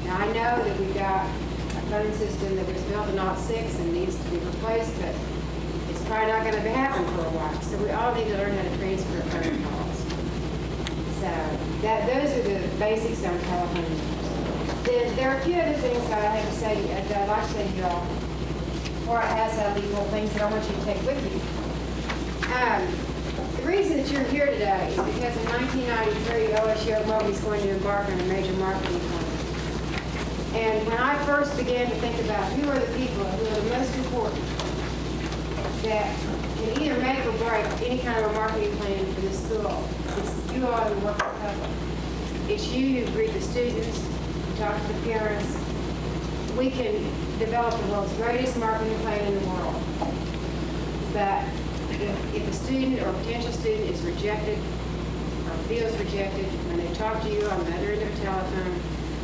Now, I know that we've got a phone system that was built in 06 and needs to be replaced, but it's probably not going to happen for a while. So we all need to learn how to transfer phone calls. So those are the basics on telephone. There are a few other things that I have to say, that I'd like to say to you all before I pass out these little things that I want you to take with you. The reason that you're here today is because in 1993, OSU Okmulgee is going to embark on a major marketing plan. And when I first began to think about who are the people who are the most important that can either make or break any kind of a marketing plan for the school, it's you all who work with the public. It's you who greet the students, talk to the parents. We can develop the world's greatest marketing plan in the world. But if a student or potential student is rejected or feels rejected when they talk to you on the other end of a telephone,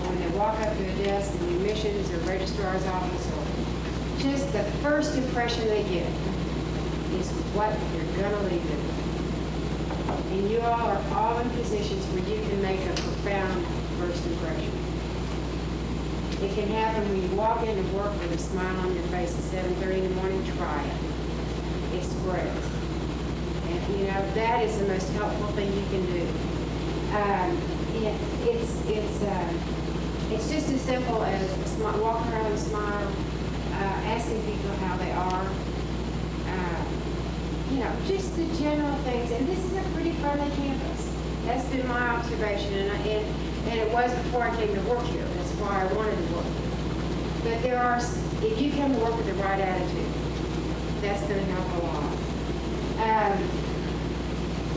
when they walk up to a desk in the admissions or registrar's office, or just the first impression they get is what you're gonna leave them with. And you all are all in positions where you can make a profound first impression. It can happen when you walk into work with a smile on your face at 7:30 in the morning. Try it. It spreads. And, you know, that is the most helpful thing you can do. It's just as simple as walking around and smile, asking people how they are. You know, just the general things. And this is a pretty friendly campus. That's been my observation, and it was before I came to work here. That's why I wanted to work here. But there are, if you come to work with the right attitude, that's going to help a lot.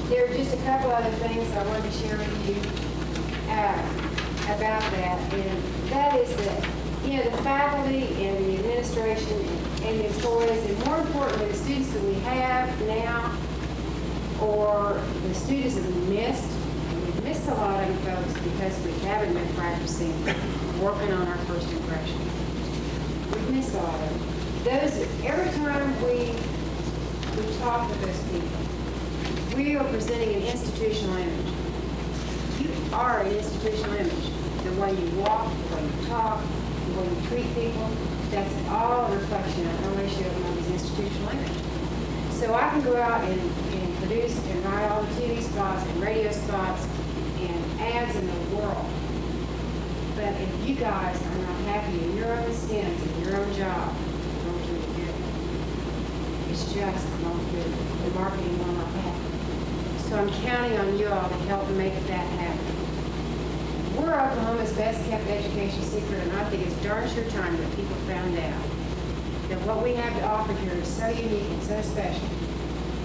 There are just a couple other things I wanted to share with you about that, and that is that, you know, the faculty and the administration and the employees, and more importantly, the students that we have now, or the students that we missed, and we've missed a lot of you folks because we haven't been practicing working on our first impression. We've missed a lot of them. Every time we talk with those people, we are presenting an institutional image. You are an institutional image. The way you walk, the way you talk, the way you treat people, that's all a reflection of a ratio of one's institutional image. So I can go out and produce and write all the TV spots and radio spots and ads in the world. But if you guys are not happy in your own skins, in your own job, it won't do any good. It's just won't do. The marketing will not happen. So I'm counting on you all to help make that happen. We're Oklahoma's best kept education secret, and I think it's darn sure time that people found out that what we have to offer here is so unique and so special.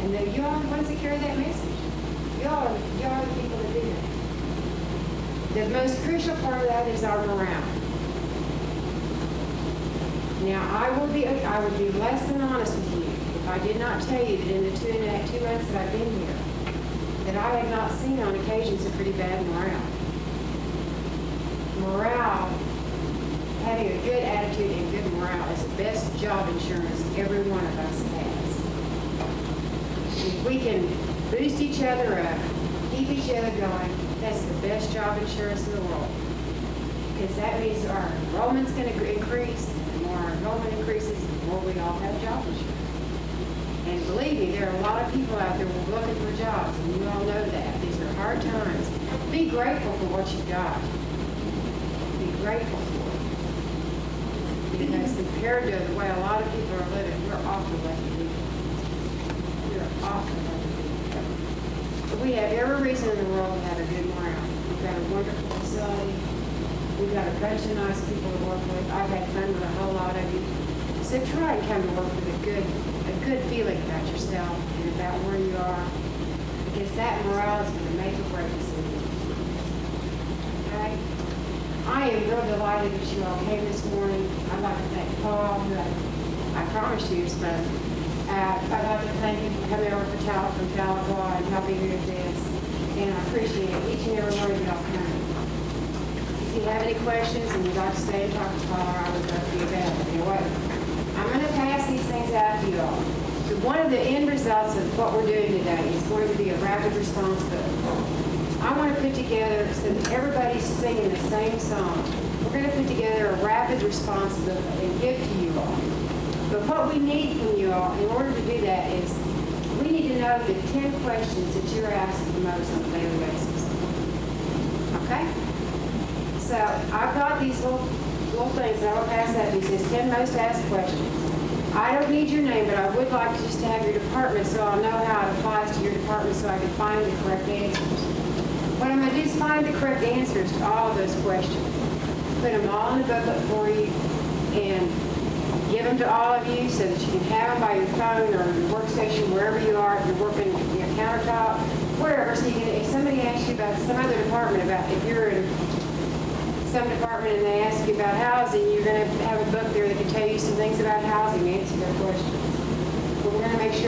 And that you all are the ones that carry that message. You all are the people that do that. The most crucial part of that is our morale. Now, I would be less than honest with you if I did not tell you that in the 2 months that I've been here, that I have not seen on occasions a pretty bad morale. Morale, having a good attitude and good morale is the best job insurance every one of us has. If we can boost each other up, keep each other going, that's the best job insurance in the world. Because that means our enrollment's going to increase, and the more our enrollment increases, the more we all have job insurance. And believe me, there are a lot of people out there looking for jobs, and you all know that. These are hard times. Be grateful for what you've got. Be grateful for it. Because compared to the way a lot of people are living, we're awfully lucky people. We're awfully lucky people. But we have every reason in the world to have a good morale. We've got a wonderful facility. We've got a bunch of nice people to work with. I've had fun with a whole lot of you. So try and come to work with a good feeling about yourself and about where you are, because that morale is going to make or break us. Okay? I am real delighted that you all came this morning. I'd like to thank Paul, who I promised you is fun. I'd like to thank you for coming over from Tahlequah and helping me with this. And I appreciate each and every one of y'all coming. If you have any questions and you'd like to stay and talk to Paul, I would love to be available. You know what? I'm going to pass these things out to you all. So one of the end results of what we're doing today is going to be a rapid response book. I want to put together, so that everybody's singing the same song, we're going to put together a rapid response book and give to you all. But what we need from you all, in order to do that, is we need to know the 10 questions that you're asked the most on a daily basis. Okay? So I've got these little things, and I will pass that. These 10 most asked questions. I don't need your name, but I would like just to have your department so I'll know how it applies to your department so I can find the correct answers. What I'm going to do is find the correct answers to all of those questions. Put them all in the booklet for you and give them to all of you so that you can have them by your phone or your workstation, wherever you are, if you're working your countertop, wherever. So you can, if somebody asks you about some other department, about if you're in some department and they ask you about housing, you're going to have a book there that can tell you some things about housing, answer their questions. But we're going to make sure